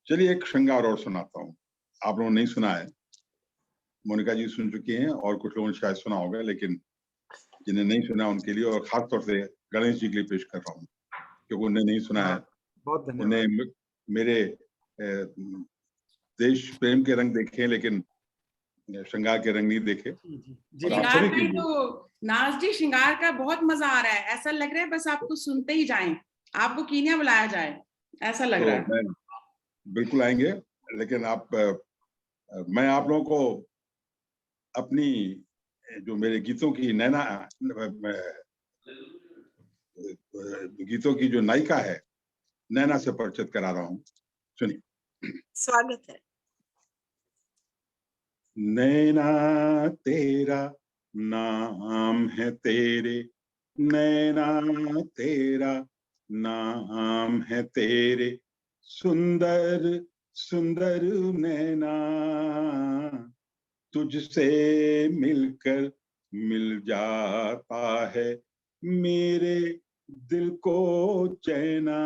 चलिए एक श्रृंगार और सुनाता हूँ। आप लोगों ने नहीं सुना है, मोनिका जी सुन चुकी हैं और कुछ लोगों ने शायद सुना होगा, लेकिन जिन्हें नहीं सुना उनके लिए और खास तौर से गणेश जी के लिए पेश कर रहा हूँ, क्योंकि उन्हें नहीं सुना है। बहुत उन्हें धन्यवाद। मेरे देश प्रेम के रंग देखे लेकिन श्रृंगार के रंग नहीं देखे। जी और आप श्रृंगार सभी का के लिए तो नाज जी, श्रृंगार का बहुत मजा आ रहा है। ऐसा लग रहा है बस आपको सुनते ही जाएं, आपको कीनिया बुलाया जाए, ऐसा लग तो रहा है। मैं बिल्कुल आएंगे, लेकिन मैं आप लोगों को अपनी जो मेरे गीतों की गीतों की जो नायिका है नैना से परिचित करा रहा हूँ। सुनिए। स्वागत है। नैना तेरा नाम है तेरे, नैना तेरा नाम है तेरे, सुंदर सुंदर नैना, तुझसे मिलकर मिल जाता है मेरे दिल को चैना,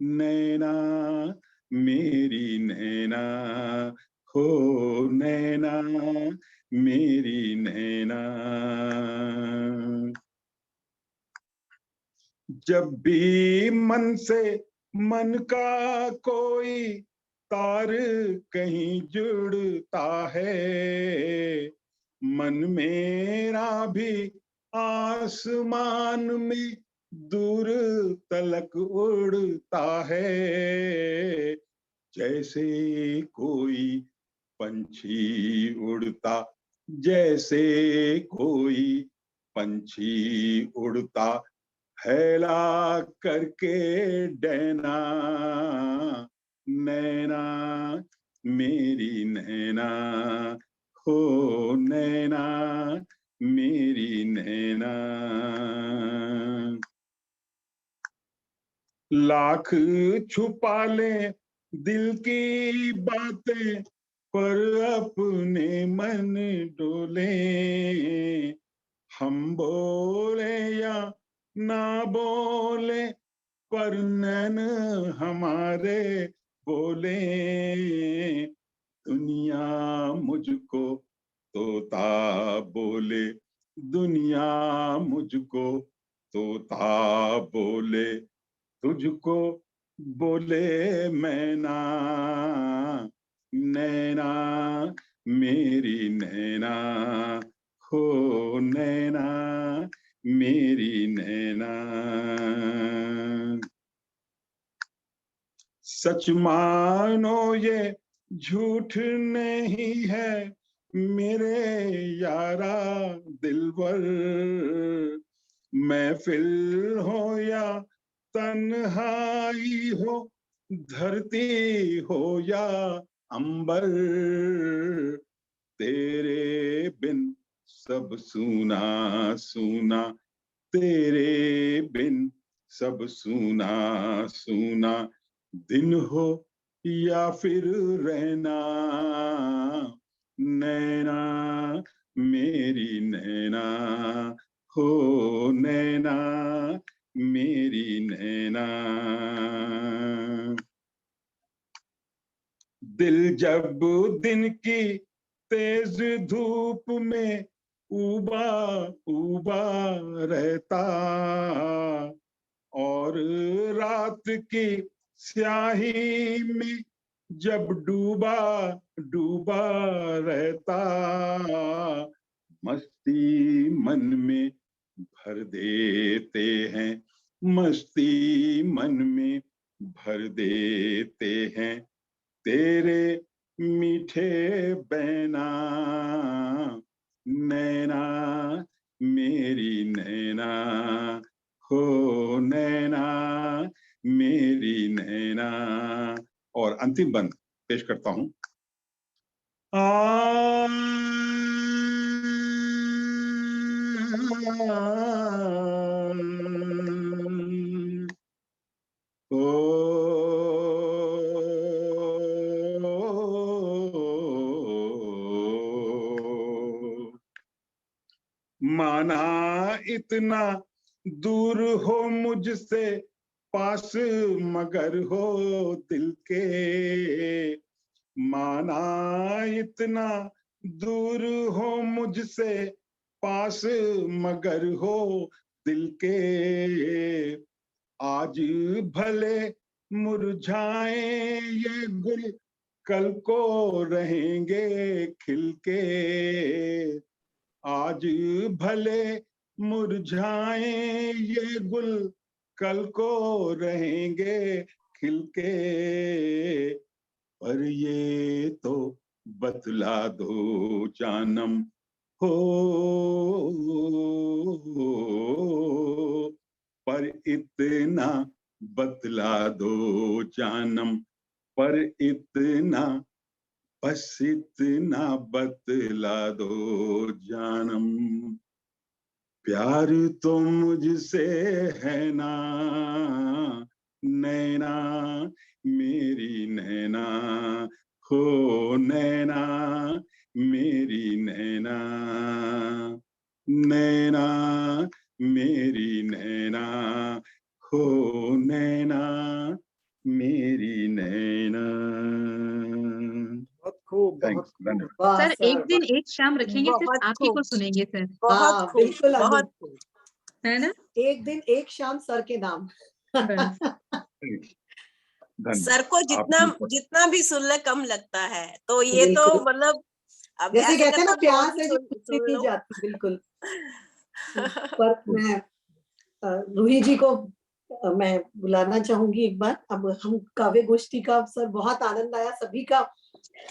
नैना मेरी नैना, हो नैना मेरी नैना। जब भी मन से मन का कोई तार कहीं जुड़ता है, मन मेरा भी आसमान में दूर तलक उड़ता है, जैसे कोई पंछी उड़ता, जैसे कोई पंछी उड़ता हैला करके डैना, नैना मेरी नैना, हो नैना मेरी नैना। लाख छुपा ले दिल की बातें पर अपने मन डोले, हम बोले या ना बोले पर नैन हमारे बोले, दुनिया मुझको तोता बोले, दुनिया मुझको तोता बोले, तुझको बोले मैना, नैना मेरी नैना, हो नैना मेरी नैना। सच मानो ये झूठ नहीं है मेरे यारा दिलबर, महफिल हो या तन्हाई हो, धरती हो या अंबर, तेरे बिन सब सूना सूना, तेरे बिन सब सूना सूना, दिन हो या फिर रहना, नैना मेरी नैना हो, नैना मेरी नैना। दिल जब दिन की तेज धूप में उबा उबा रहता, और रात की स्याही में जब डूबा डूबा रहता, मस्ती मन में भर देते हैं, मस्ती मन में भर देते हैं, तेरे मीठे बैना, नैना मेरी नैना हो, नैना मेरी नैना। और अंतिम बंद पेश करता हूं। माना इतना दूर हो मुझसे पास मगर हो दिल के, माना इतना दूर हो मुझसे पास मगर हो दिल के, आज भले मुरझाए ये गुल कल को रहेंगे खिल के, आज भले मुरझाए ये गुल कल को रहेंगे खिल के, पर ये तो बतला दो जानम हो, पर इतना बतला दो जानम, पर इतना बस इतना बतला दो जानम, प्यार तो मुझसे है ना नैना मेरी नैना हो, नैना मेरी नैना, नैना मेरी नैना हो, नैना मेरी नैना। बहुत खूब, बहुत खूब। वाह सर सर, एक दिन एक शाम रखेंगे, सिर्फ बहुत आप ही को खूब। सुनेंगे सर, बहुत खूब, बिल्कुल बहुत बहुत खूब। है ना? एक दिन एक शाम सर के नाम। बस। सर को जितना भी सुन ले कम लगता है, तो ये तो बिल्कुल। मतलब अब जैसे ऐसे कहते हैं ना, करके प्यार बहुत से जो सुन पूछती सुन की लो। जाती, बिल्कुल। पर मैं रूही जी को मैं बुलाना चाहूंगी एक बार। अब हम काव्य गोष्ठी का अवसर, बहुत आनंद आया सभी का,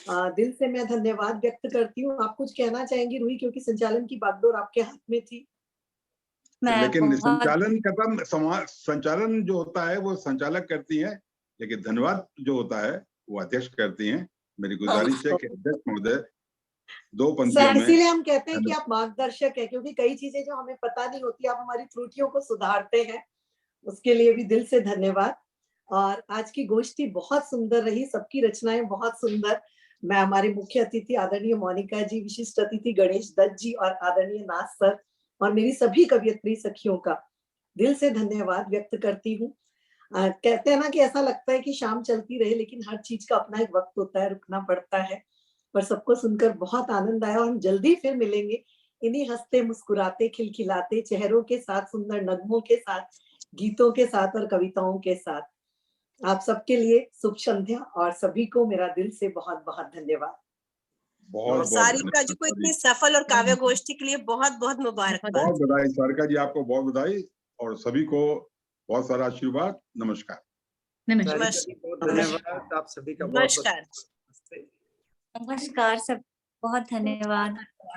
दिल से मैं धन्यवाद व्यक्त करती हूँ। आप कुछ कहना चाहेंगी रूही, क्योंकि संचालन की बागडोर आपके हाथ में थी। लेकिन संचालन का संचालन जो होता है वो संचालक करती है, लेकिन धन्यवाद जो होता है वो अध्यक्ष करती हैं। मेरी गुजारिश है कि अध्यक्ष महोदय दो पंक्तियों में। इसीलिए हम कहते हैं कि आप मार्गदर्शक है, क्योंकि कई चीजें जो हमें पता नहीं होती, आप हमारी त्रुटियों को सुधारते हैं, उसके लिए भी दिल से धन्यवाद। और आज की गोष्ठी बहुत सुंदर रही, सबकी रचनाएं बहुत सुंदर। मैं हमारे मुख्य अतिथि आदरणीय मोनिका जी, विशिष्ट अतिथि गणेश दत्त जी और आदरणीय नाथ सर और मेरी सभी कवियत्री सखियों का दिल से धन्यवाद व्यक्त करती हूँ। कहते हैं ना कि ऐसा लगता है कि शाम चलती रहे, लेकिन हर चीज का अपना एक वक्त होता है, रुकना पड़ता है। पर सबको सुनकर बहुत आनंद आया और हम जल्दी फिर मिलेंगे इन्हीं हंसते मुस्कुराते खिलखिलाते चेहरों के साथ, सुंदर नगमों के साथ, गीतों के साथ और कविताओं के साथ। आप सबके लिए शुभ संध्या और सभी को मेरा दिल से बहुत बहुत धन्यवाद। बहुत सारिका जी को इतनी सफल और काव्य गोष्ठी के लिए बहुत बहुत मुबारकबाद। बहुत बधाई सारिका जी, आपको बहुत बधाई और सभी को बहुत सारा आशीर्वाद। नमस्कार। नमस्कार। सारिका जी, बहुत धन्यवाद। आप सभी का बहुत नमस्कार। नमस्ते। नमस्कार सब, बहुत धन्यवाद।